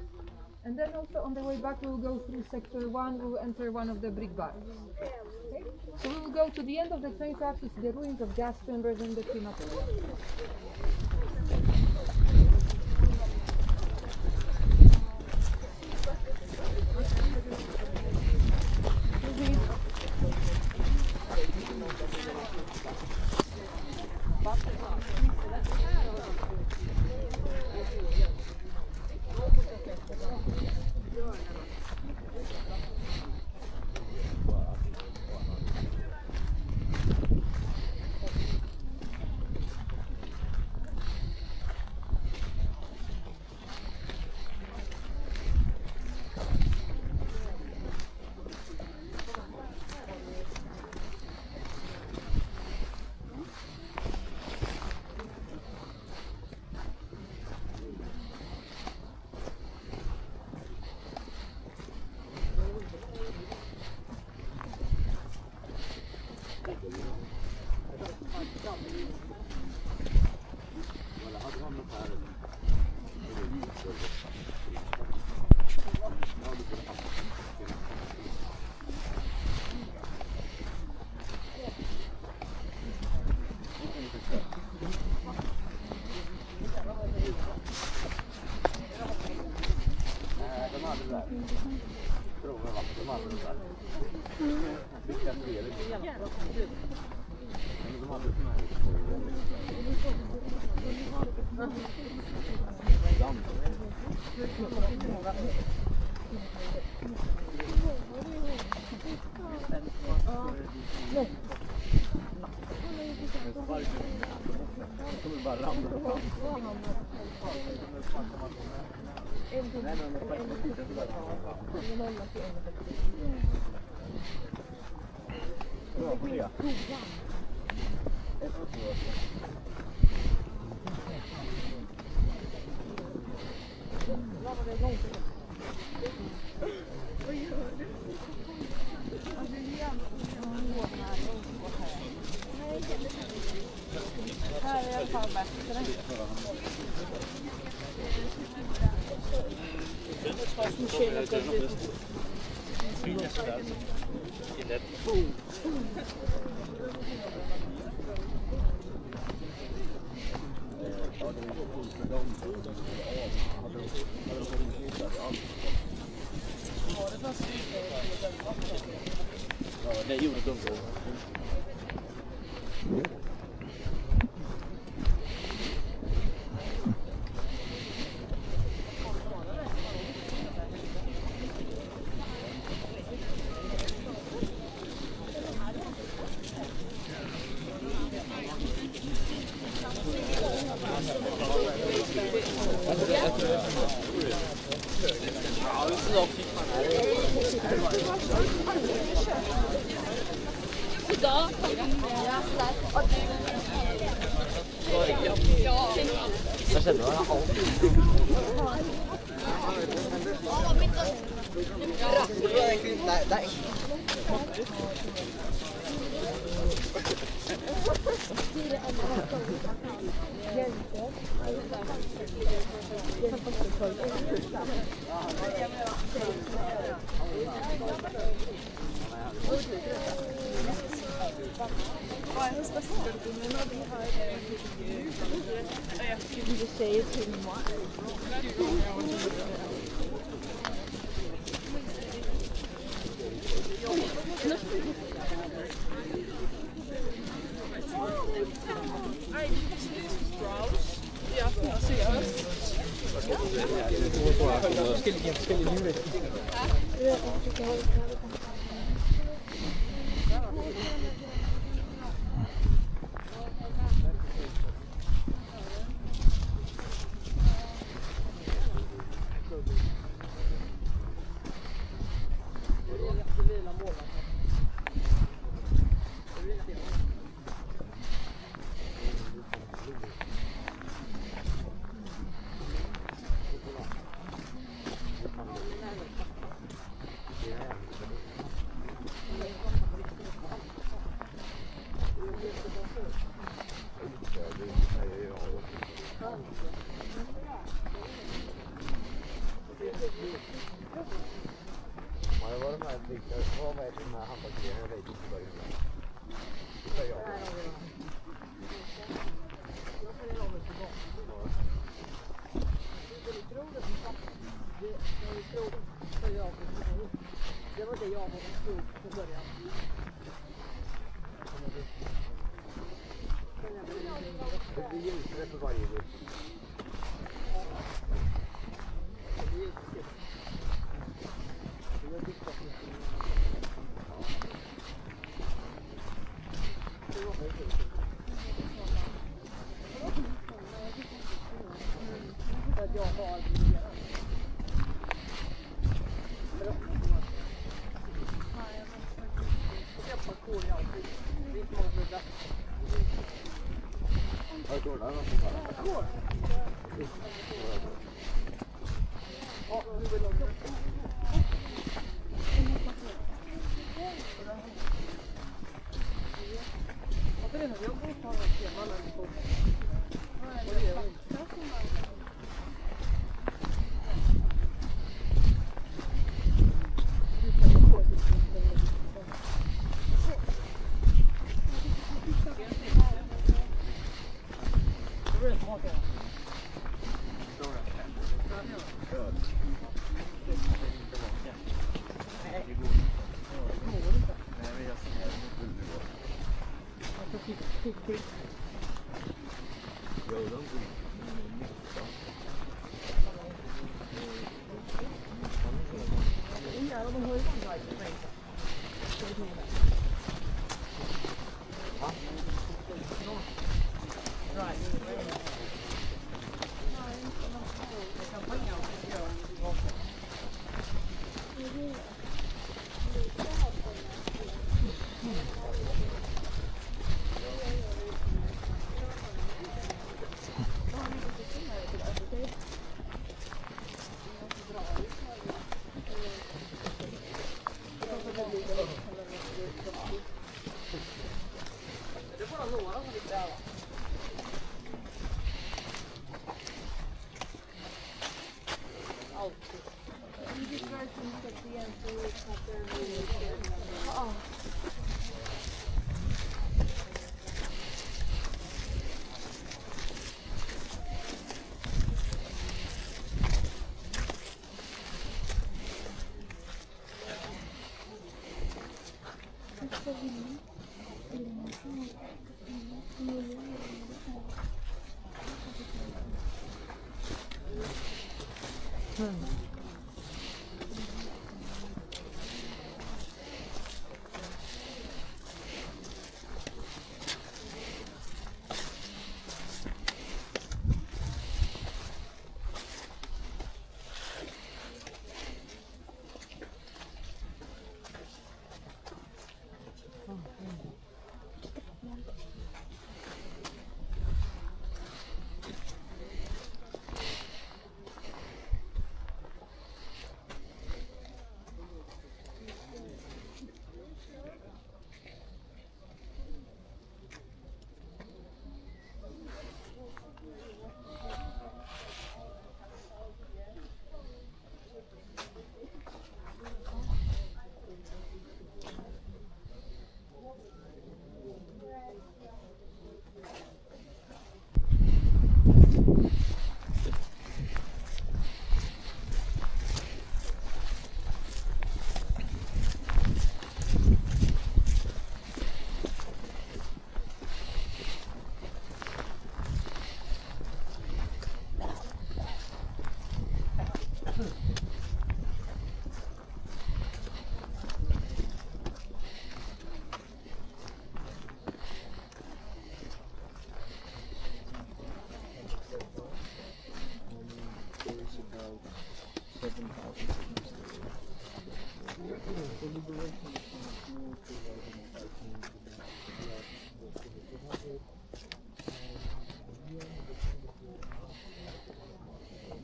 and then also on the way back we will go through sector 1, we will enter one of the brick barracks. Okay? So we will go to the end of the train track to see the ruins of gas chambers and the crematorium.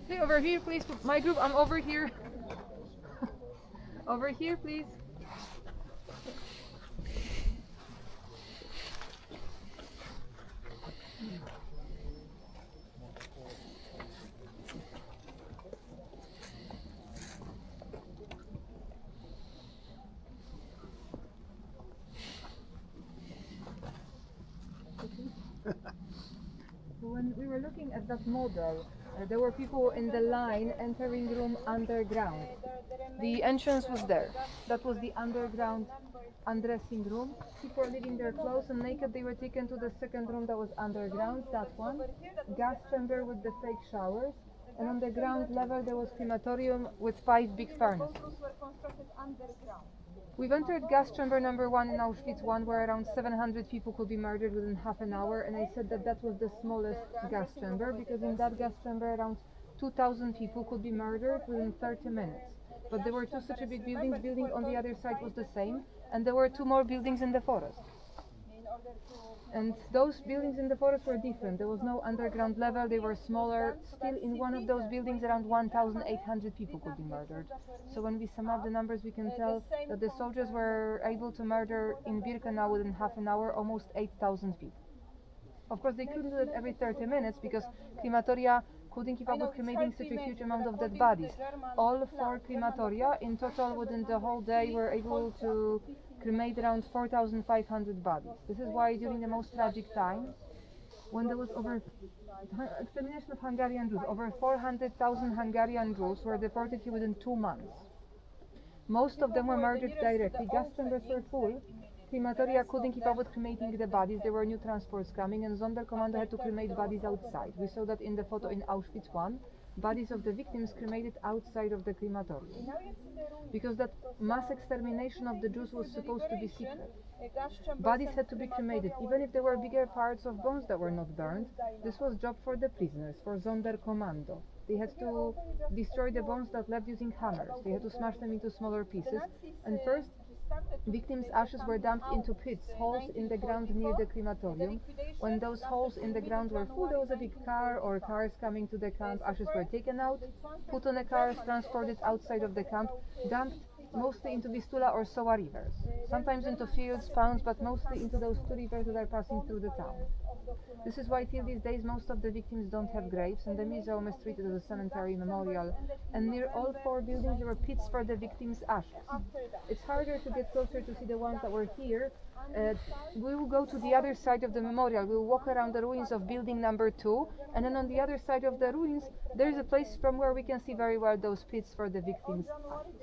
Hey, over here, please. My group, I'm over here. Over here, please. When we were looking at that model, there were people in the line entering room underground. The entrance was there. That was the underground undressing room. People were leaving their clothes and naked. They were taken to the second room that was underground, that one. Gas chamber with the fake showers. And on the ground level there was crematorium with 5 big furnaces. We've entered gas chamber number 1 in Auschwitz 1, where around 700 people could be murdered within half an hour, and I said that that was the smallest gas chamber, because in that gas chamber around 2,000 people could be murdered within 30 minutes. But there were 2 such a big buildings. Building on the other side was the same, and there were 2 more buildings in the forest. And those buildings in the forest were different. There was no underground level, they were smaller. Still, in one of those buildings around 1,800 people could be murdered. So when we sum up the numbers, we can tell that the soldiers were able to murder in Birkenau within half an hour almost 8,000 people. Of course, they couldn't do it every 30 minutes because crematoria couldn't keep up with cremating such a huge amount of dead bodies. All 4 crematoria in total within the whole day were able to cremate around 4,500 bodies. This is why during the most tragic time, when there was extermination of Hungarian Jews, over 400,000 Hungarian Jews were deported here within 2 months. Most of them were murdered directly. Gas chambers were full. Crematoria couldn't keep up with cremating the bodies. There were new transports coming, and Sonderkommando had to cremate bodies outside. We saw that in the photo in Auschwitz 1. Bodies of the victims cremated outside of the crematorium, because that mass extermination of the Jews was supposed to be secret. Bodies had to be cremated, even if there were bigger parts of bones that were not burned. This was job for the prisoners, for Sonderkommando. They had to destroy the bones that left using hammers. They had to smash them into smaller pieces, and first victims' ashes were dumped into pits, holes in the ground near the crematorium. When those holes in the ground were full, there was a big car or cars coming to the camp. Ashes were taken out, put on a car, transported outside of the camp, dumped mostly into Vistula or Soa rivers, sometimes into fields, ponds, but mostly into those 2 rivers that are passing through the town. This is why till these days most of the victims don't have graves, and the museum is treated as a cemetery memorial, and near all 4 buildings there were pits for the victims' ashes. It's harder to get closer to see the ones that were here. We will go to the other side of the memorial. We'll walk around the ruins of building number 2, and then on the other side of the ruins there is a place from where we can see very well those pits for the victims' ashes.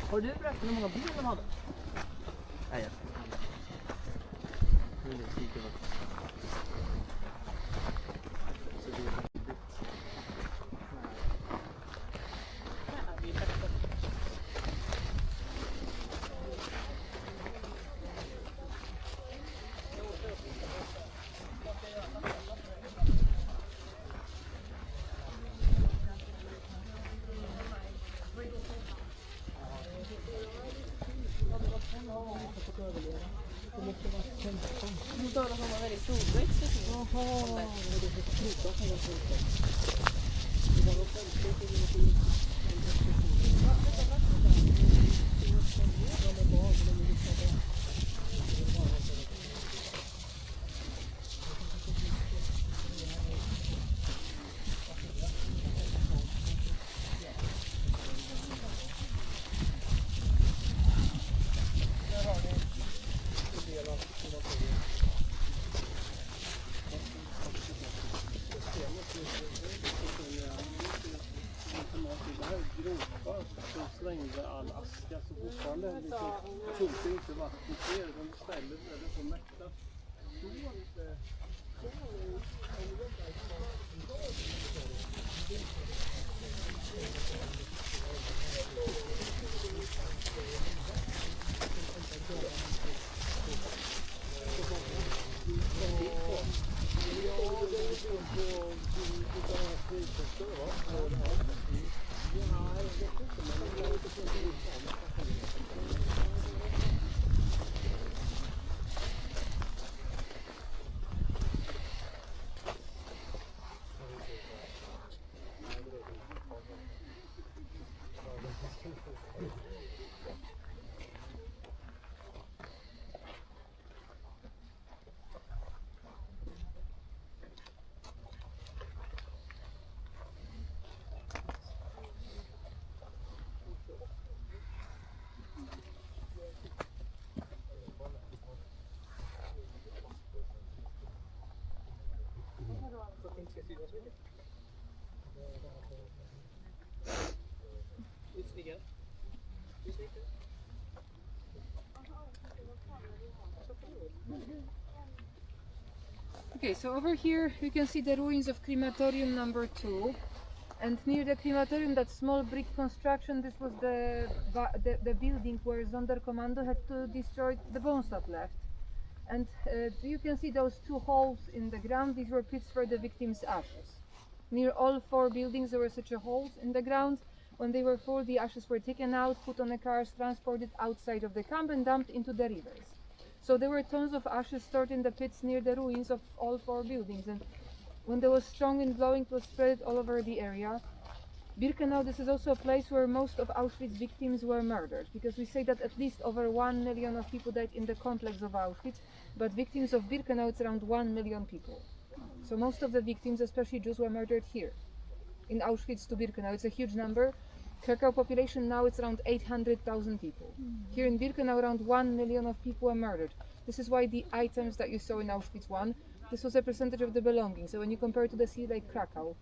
Har du berättat hur många ben de hade? Nej, jag slängde all aska så fortfarande sjunker inte vattnet ner. De stället är det så mäktat. Okay, so over here you can see the ruins of crematorium number 2, and near the crematorium, that small brick construction, this was the building where Sonderkommando had to destroy the bones that left. And you can see those two holes in the ground. These were pits for the victims' ashes. Near all 4 buildings there were such a holes in the ground. When they were full, the ashes were taken out, put on the cars, transported outside of the camp and dumped into the rivers. So there were tons of ashes stored in the pits near the ruins of all 4 buildings, and when there was strong wind blowing, it was spread all over the area. Birkenau, this is also a place where most of Auschwitz victims were murdered, because we say that at least over 1 million of people died in the complex of Auschwitz, but victims of Birkenau, it's around 1 million people. So most of the victims, especially Jews, were murdered here, in Auschwitz to Birkenau. It's a huge number. Krakow population now, it's around 800,000 people. Here in Birkenau, around 1 million of people were murdered. This is why the items that you saw in Auschwitz I, this was a percentage of the belongings. So when you compare to the city like Krakow,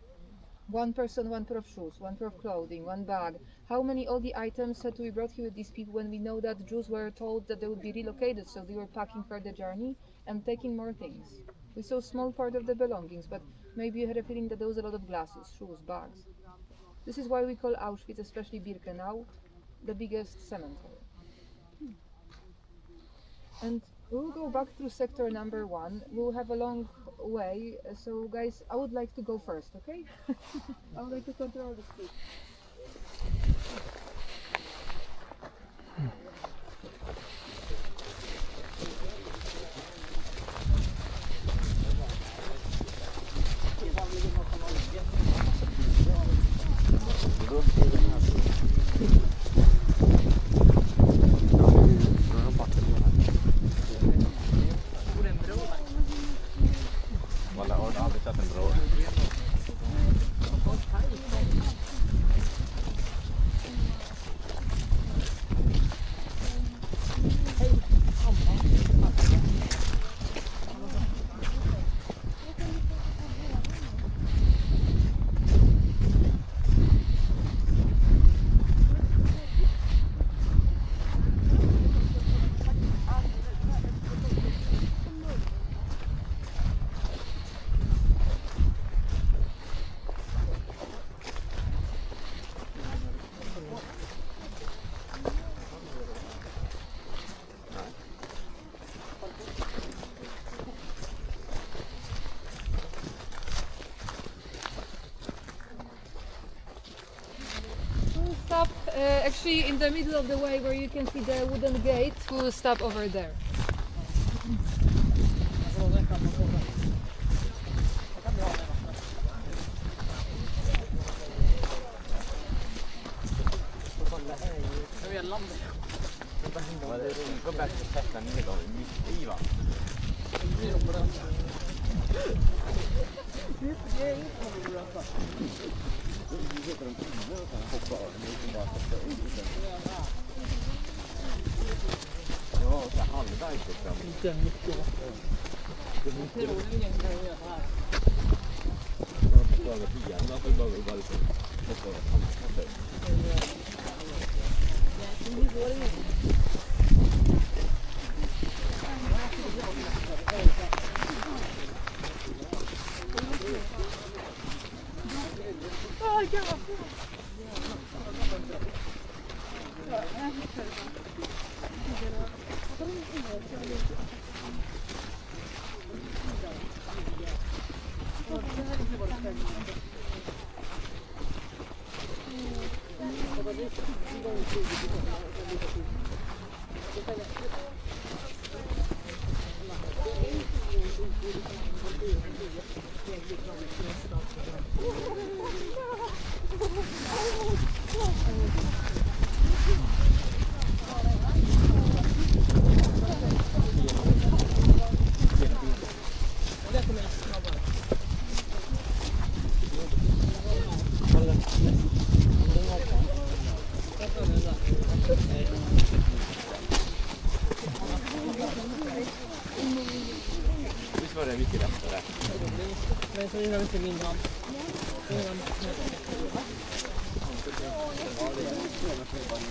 1 person, 1 pair of shoes, 1 pair of clothing, 1 bag. How many all the items had to be brought here with these people when we know that Jews were told that they would be relocated, so they were packing for the journey and taking more things. We saw a small part of the belongings, but maybe you had a feeling that there was a lot of glasses, shoes, bags. This is why we call Auschwitz, especially Birkenau, the biggest cemetery. And We'll go back through sector number 1. We'll have a long way, so guys, I would like to go first, okay? I would like to control the speed. Stop actually in the middle of the way where you can see the wooden gate. We'll stop over there. Gå bäst att sätta ner dem mitt i va? Ja, så halvvägs liksom. Jag förstår att igen att det bara var lite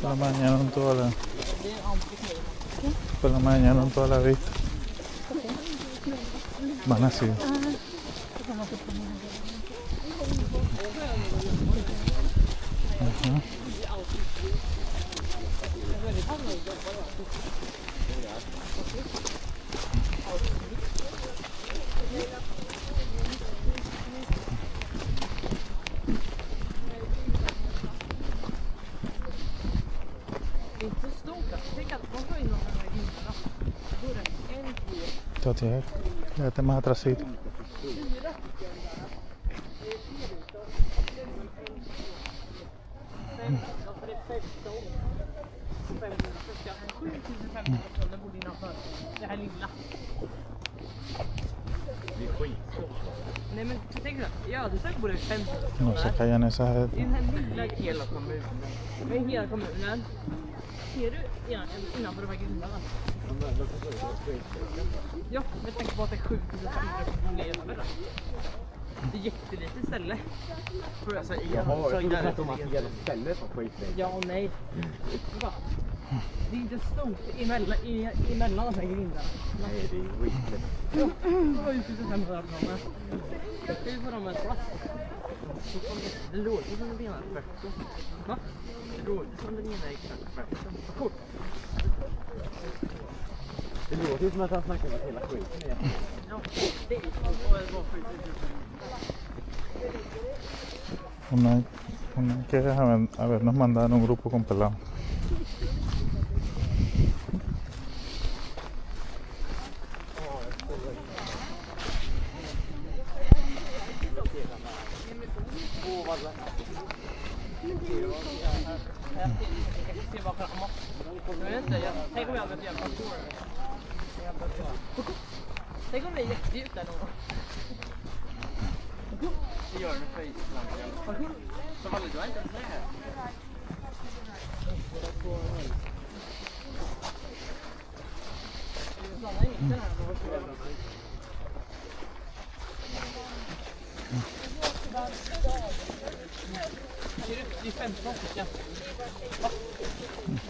Por la mañana en toda la... Por la mañana en toda la vista. Van así. Ajá. Entonces, quédate más atrasito. Nej men tänk så, ja du säger borde 50. No se callan esas... I den här lilla hela kommunen. Men hela kommunen. Ser du innanför de här grindarna? Ja, men tänk på att det är 7000 elever där. Det är jättelitet ställe. Alltså, Jaha, jag trodde att de hade hela stället på skiten. Ja och nej. Det är inte stort emellan de här grindarna. Nej, det är skitligt. Ja, det var ju 500 personer. Det får de en plats. Det låter som den ena experten. Va? Det låter som den ena experten. Vad coolt. Det låter ju som att han snackar om att hela skiten är. Ja, det är Una que habernos mandado en un grupo con pelados. Tänk om jag hade ett jävla sår. Tänk om det är jättedjupt där någon. Det gör det med fejslampan. Så var det du inte ens med här. Det är i mitten här. Det är 15 stycken. Va?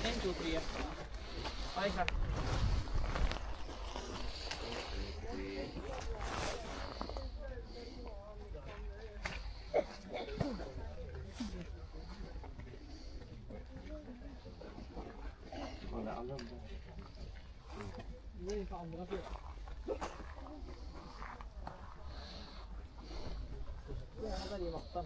1, 2, 3. Ja, exakt. Det är på andra sidan. Ja, där är vatten.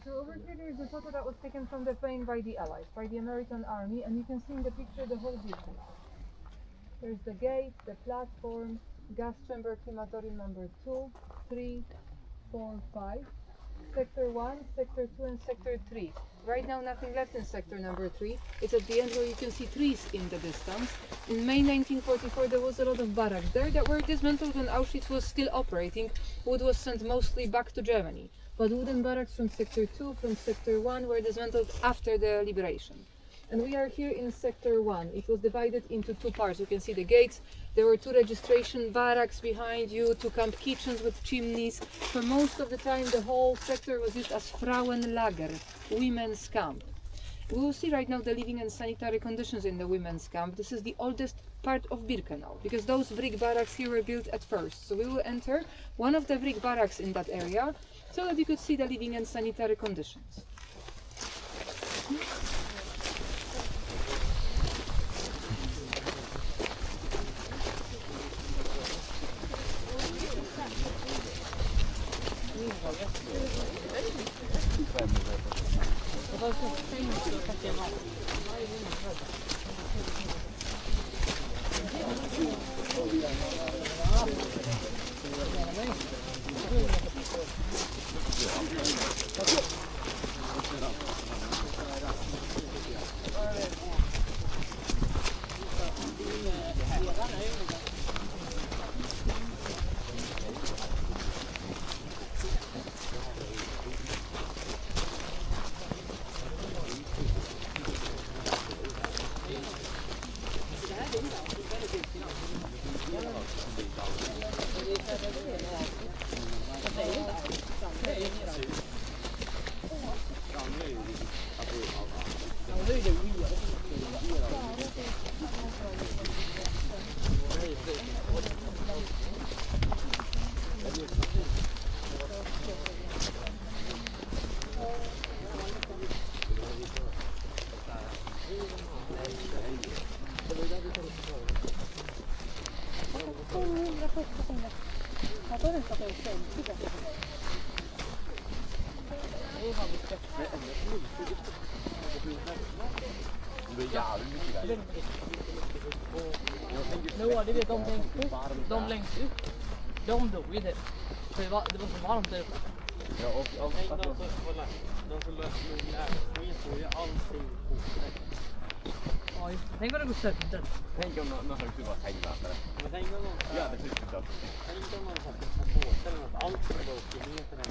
So over here there is a photo that was taken from the plane by the Allies, by the American Army, and you can see in the picture the whole building. There's the gate, the platform, gas chamber crematorium number 2, 3, 4, 5, sector 1, sector 2 and sector 3. Right now nothing left in sector number 3. It's at the end where you can see trees in the distance. In May 1944 there was a lot of barracks there that were dismantled when Auschwitz was still operating. Wood was sent mostly back to Germany. But wooden barracks from sector 2, from sector 1 were dismantled after the liberation. And we are here in sector 1. It was divided into 2 parts. You can see the gates. There were 2 registration barracks behind you, 2 camp kitchens with chimneys. For most of the time the whole sector was used as Frauenlager, women's camp. We will see right now the living and sanitary conditions in the women's camp. This is the oldest part of Birkenau, because those brick barracks here were built at first. So we will enter one of the brick barracks in that area so that you could see the living and sanitary conditions. Det vet de längst upp. De dog ju det. För det var så varmt där uppe. Ja, och de som löser skit får ju allting på sig. Ja, tänk vad det går sönder. Tänk om någon högst var thailändare. Men tänk om någon... Ja, det tycker jag. Tänk om någon har på båten eller något. Allt som går upp ner för den.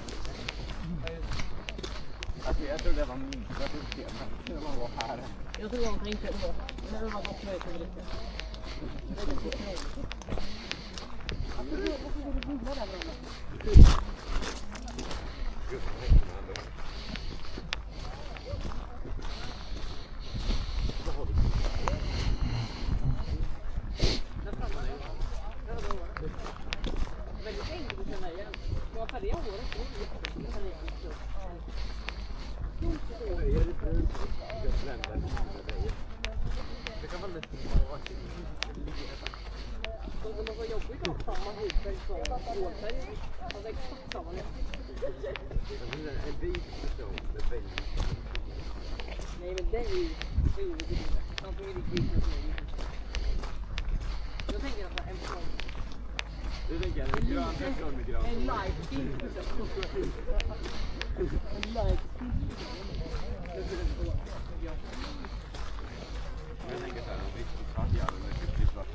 Alltså jag tror det var minsta systemet när man var här. Jag tror de tänkte det. När de var gått med till lite. En bil förstår med bil. Nej men det är ju huvudbilden. De får ju riktigt jag tänker att en person. Du tänker en grön person med grön. En live-bild. En live-bild. Jag tänker så här, en riktigt svart jävel med riktigt svart.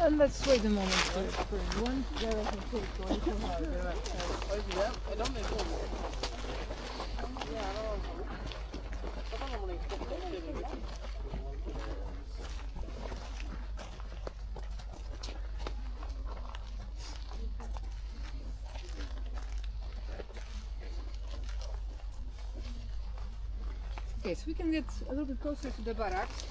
And let's wait a moment for everyone. Okay, so we can get a little bit closer to the barracks.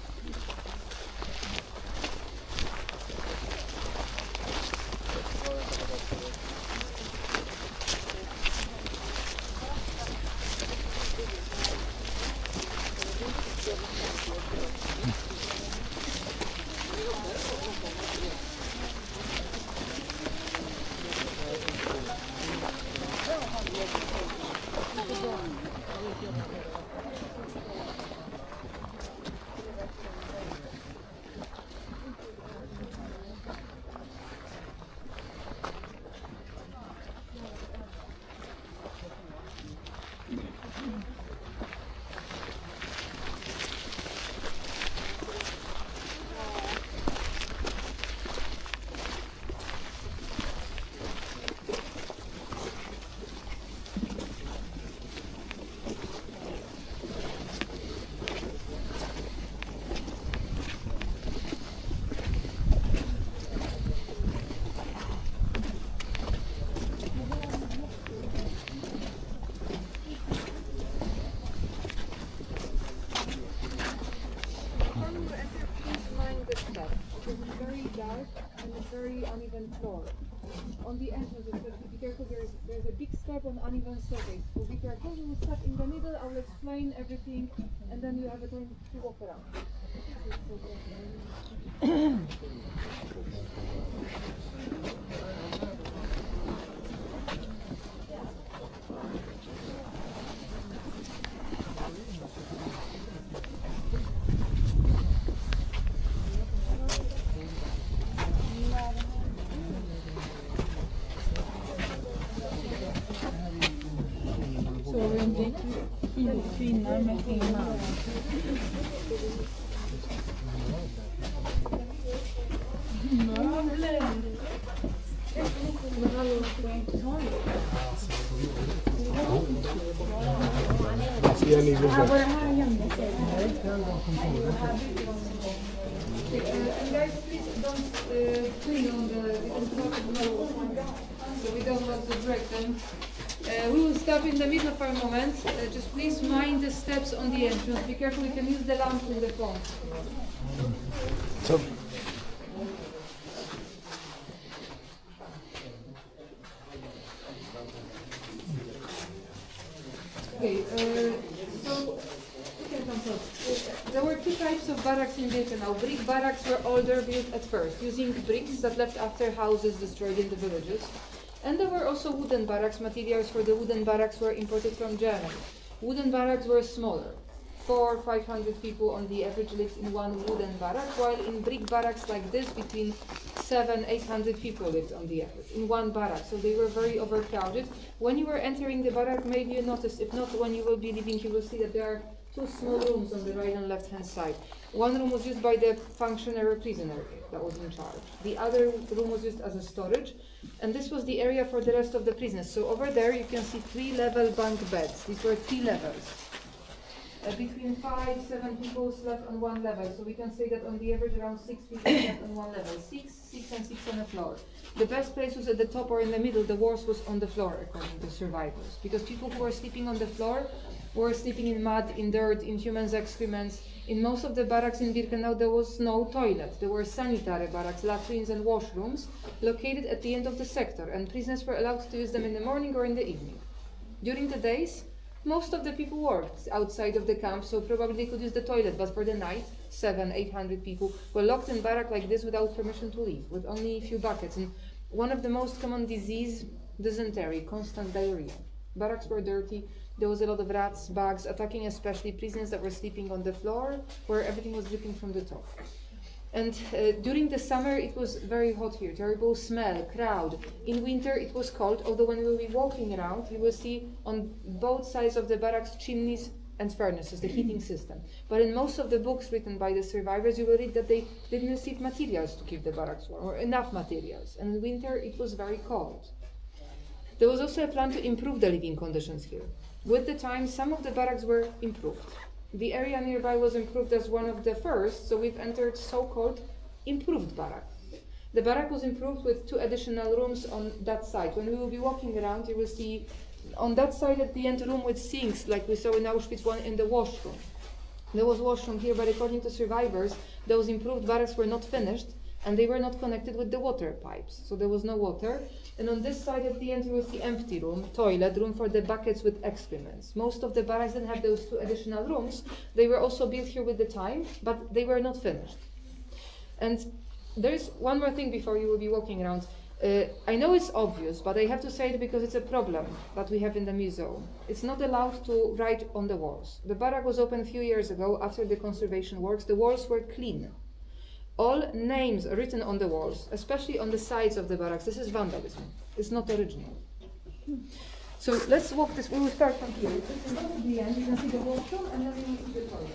Very uneven floor. On the entrance, be careful, there's a big step on uneven surface. So be careful, we will start in the middle, I will explain everything, and then you have a time to walk around. Kvinnor med sin man. Guys, please don't clean on the so we don't want to break them. We will stop in the middle for a moment. Just please mind the steps on the entrance. Be careful, you can use the lamp with the phone. Okay, so there were two types of barracks in Birkenau. Brick barracks were older, built at first, using bricks that left after houses destroyed in the villages. And there were also wooden barracks. Materials for the wooden barracks were imported from Germany. Wooden barracks were smaller. 400 or 500 people on the average lived in one wooden barrack, while in brick barracks like this, between 700 to 800 people lived on the average in one barrack. So they were very overcrowded. When you were entering the barrack, maybe you noticed, if not when you will be leaving, you will see that there are two small rooms on the right and left hand side. One room was used by the functionary prisoner that was in charge. The other room was used as a storage, and this was the area for the rest of the prisoners. So over there you can see 3 level bunk beds. These were 3 levels. Between 5 to 7 people slept on one level, so we can say that on the average around 6 people slept on one level. 6 and 6 on the floor. The best place was at the top or in the middle. The worst was on the floor, according to survivors, because people who were sleeping on the floor were sleeping in mud, in dirt, in humans' excrements, In most of the barracks in Birkenau, there was no toilet. There were sanitary barracks, latrines and washrooms located at the end of the sector, and prisoners were allowed to use them in the morning or in the evening. During the days, most of the people worked outside of the camp, so probably they could use the toilet, but for the night, 700-800 people were locked in barrack like this without permission to leave, with only a few buckets. And one of the most common disease, dysentery, constant diarrhea. Barracks were dirty. There was a lot of rats, bugs, attacking especially prisoners that were sleeping on the floor, where everything was dripping from the top. And during the summer, it was very hot here, terrible smell, crowd. In winter, it was cold, although when we will be walking around, you will see on both sides of the barracks chimneys and furnaces, the heating system. But in most of the books written by the survivors, you will read that they didn't receive materials to keep the barracks warm, or enough materials. And in winter, it was very cold. There was also a plan to improve the living conditions here. With the time, some of the barracks were improved. The area nearby was improved as one of the first, so we've entered so-called improved barrack. The barrack was improved with 2 additional rooms on that side. When we will be walking around, you will see on that side at the end room with sinks, like we saw in Auschwitz one in the washroom. There was washroom here, but according to survivors, those improved barracks were not finished, and they were not connected with the water pipes, so there was no water. And on this side at the end you will see empty room, toilet, room for the buckets with excrements. Most of the barracks didn't have those 2 additional rooms. They were also built here with the time, but they were not finished. And there's one more thing before you will be walking around. I know it's obvious, but I have to say it because it's a problem that we have in the museum. It's not allowed to write on the walls. The barrack was opened a few years ago after the conservation works. The walls were clean. All names are written on the walls, especially on the sides of the barracks. This is vandalism. It's not original. So let's walk this. We will start from here. This is not the end. You can see the washroom, and then we will see the toilet.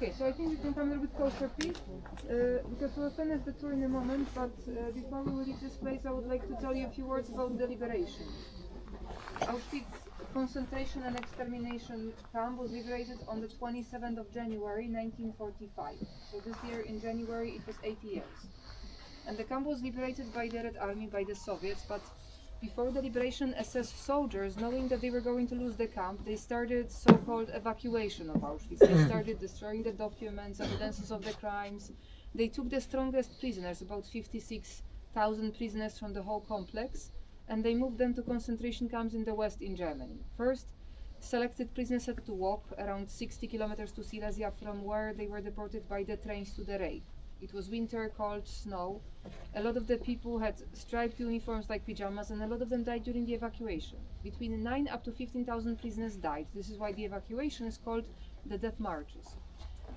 Okay, so I think we can come a little bit closer, please, because we'll finish the tour in a moment, but before we leave this place, I would like to tell you a few words about the liberation. Auschwitz concentration and extermination camp was liberated on the 27th of January 1945. So this year in January it was 80 years. And the camp was liberated by the Red Army, by the Soviets, but before the liberation, SS soldiers, knowing that they were going to lose the camp, they started so-called evacuation of Auschwitz. They started destroying the documents, evidences of the crimes. They took the strongest prisoners, about 56,000 prisoners from the whole complex, and they moved them to concentration camps in the west in Germany. First, selected prisoners had to walk around 60 kilometers to Silesia, from where they were deported by the trains to the Reich. It was winter, cold, snow. A lot of the people had striped uniforms like pajamas, and a lot of them died during the evacuation. Between 9 up to 15,000 prisoners died. This is why the evacuation is called the death marches.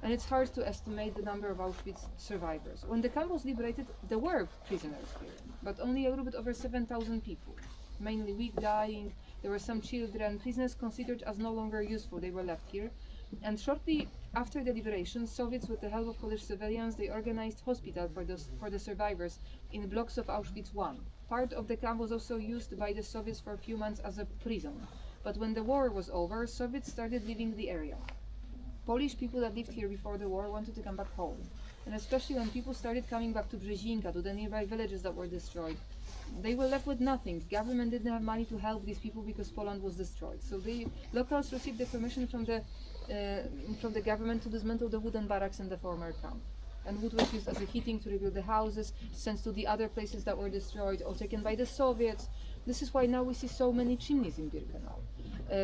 And it's hard to estimate the number of Auschwitz survivors. When the camp was liberated, there were prisoners here, but only a little bit over 7,000 people, mainly weak, dying. There were some children. Prisoners considered as no longer useful, they were left here. And shortly after the liberation, Soviets, with the help of Polish civilians, they organized hospital for the survivors in blocks of Auschwitz I. Part of the camp was also used by the Soviets for a few months as a prison. But when the war was over, Soviets started leaving the area. Polish people that lived here before the war wanted to come back home. And especially when people started coming back to Brzezinka, to the nearby villages that were destroyed, they were left with nothing. Government didn't have money to help these people because Poland was destroyed. So the locals received the permission from the government to dismantle the wooden barracks in the former camp. And wood was used as a heating to rebuild the houses, sent to the other places that were destroyed or taken by the Soviets. This is why now we see so many chimneys in Birkenau.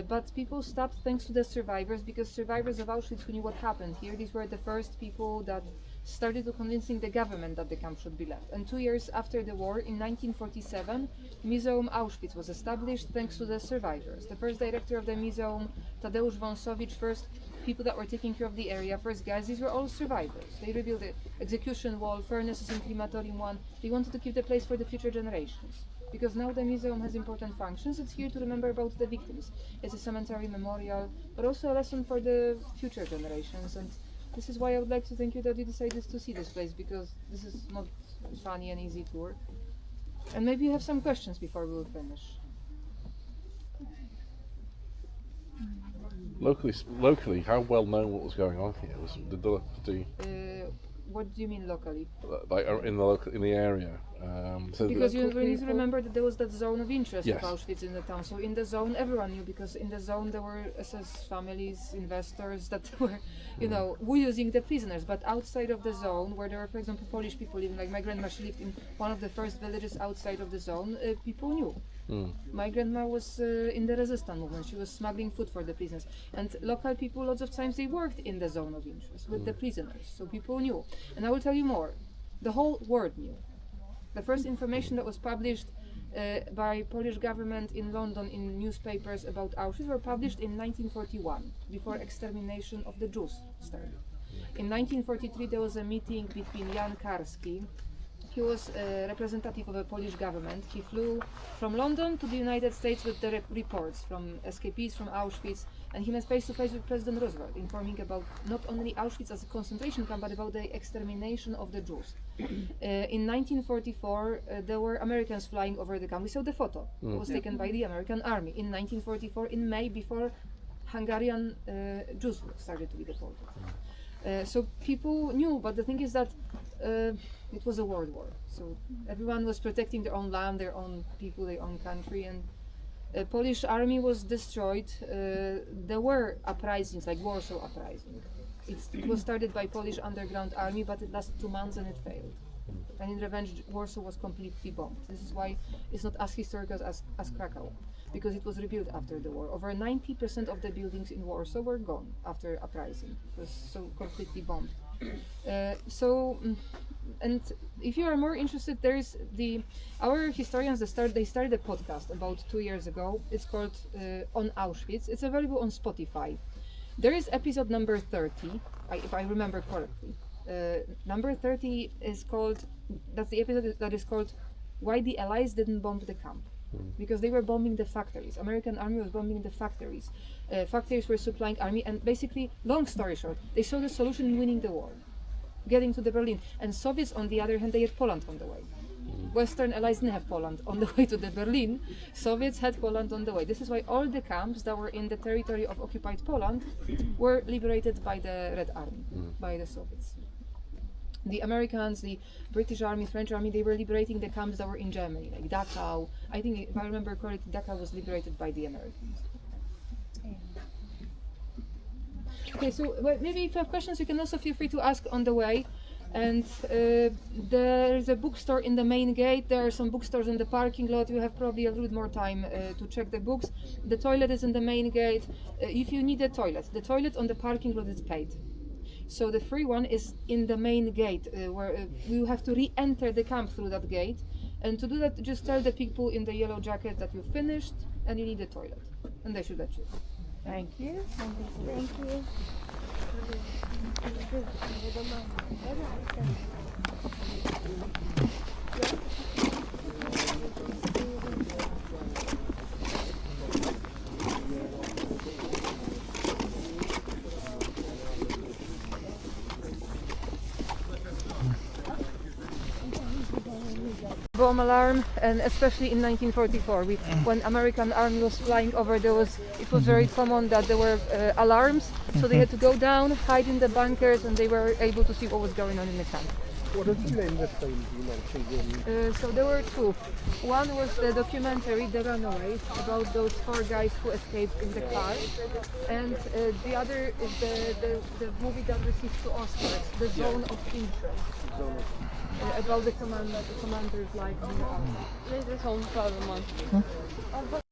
But people stopped thanks to the survivors, because survivors of Auschwitz who knew what happened here, these were the first people that started to convincing the government that the camp should be left. And 2 years after the war, in 1947, Museum Auschwitz was established thanks to the survivors. The first director of the museum, Tadeusz Wąsowicz, first people that were taking care of the area, first guys, these were all survivors. They rebuilt the execution wall, furnaces in crematorium 1. They wanted to keep the place for the future generations. Because now the museum has important functions. It's here to remember about the victims. It's a cemetery memorial, but also a lesson for the future generations. And this is why I would like to thank you that you decided to see this place, because this is not a funny and easy tour. And maybe you have some questions before we will finish. Locally, how well known what was going on here? What do you mean locally? Like in the area? Because you need to remember that there was that zone of interest Yes. of Auschwitz in the town. So in the zone, everyone knew, because in the zone there were SS families, investors that were, using the prisoners. But outside of the zone, where there were, for example, Polish people living, like my grandma, she lived in one of the first villages outside of the zone, people knew. My grandma was in the resistance movement. She was smuggling food for the prisoners. And local people, lots of times, they worked in the zone of interest with the prisoners. So people knew. And I will tell you more. The whole world knew. The first information that was published by Polish government in London in newspapers about Auschwitz were published in 1941, before extermination of the Jews started. In 1943 there was a meeting between Jan Karski. He was a representative of the Polish government. He flew from London to the United States with the reports from escapees from Auschwitz, and he met face-to-face with President Roosevelt, informing about not only Auschwitz as a concentration camp, but about the extermination of the Jews. In 1944, there were Americans flying over the camp. We saw the photo. It was taken by the American army in 1944, in May, before Hungarian Jews started to be deported. So people knew, but the thing is that it was a world war. So everyone was protecting their own land, their own people, their own country, and the Polish army was destroyed. There were uprisings, like Warsaw Uprising. It was started by Polish underground army, but it lasted 2 months and it failed. And in revenge, Warsaw was completely bombed. This is why it's not as historical as Krakow, because it was rebuilt after the war. Over 90% of the buildings in Warsaw were gone after uprising. It was so completely bombed. And if you are more interested, there is our historians, they started a podcast about 2 years ago. It's called On Auschwitz. It's available on Spotify. There is episode number 30, if I remember correctly. Number 30 is called, that's the episode that is called Why the Allies Didn't Bomb the Camp. because they were bombing the factories. American army was bombing the factories. Factories were supplying army, and basically, long story short, they saw the solution in winning the war, getting to the Berlin. And Soviets, on the other hand, they had Poland on the way. Western allies didn't have Poland on the way to the Berlin. Soviets had Poland on the way. This is why all the camps that were in the territory of occupied Poland were liberated by the Red Army, by the Soviets. The Americans, the British Army, French Army, they were liberating the camps that were in Germany, like Dachau. I think, if I remember correctly, Dachau was liberated by the Americans. Okay, so maybe if you have questions, you can also feel free to ask on the way. And there's a bookstore in the main gate. There are some bookstores in the parking lot. You have probably a little bit more time to check the books. The toilet is in the main gate. If you need a toilet, the toilet on the parking lot is paid. So the free one is in the main gate, where you have to re-enter the camp through that gate. And to do that, just tell the people in the yellow jacket that you finished and you need a toilet, and they should let you. Thank you. Thank you. Bomb alarm, and especially in 1944, when American army was flying over, it was very common that there were alarms, so they had to go down, hide in the bunkers, and they were able to see what was going on in the camp. What did you name the film you mentioned? So there were two. One was the documentary, The Runaways, about those 4 guys who escaped in the car, and the other is the movie that received 2 Oscars, The Zone of Interest. About the commander's life in the army. Lite sånn flagermann.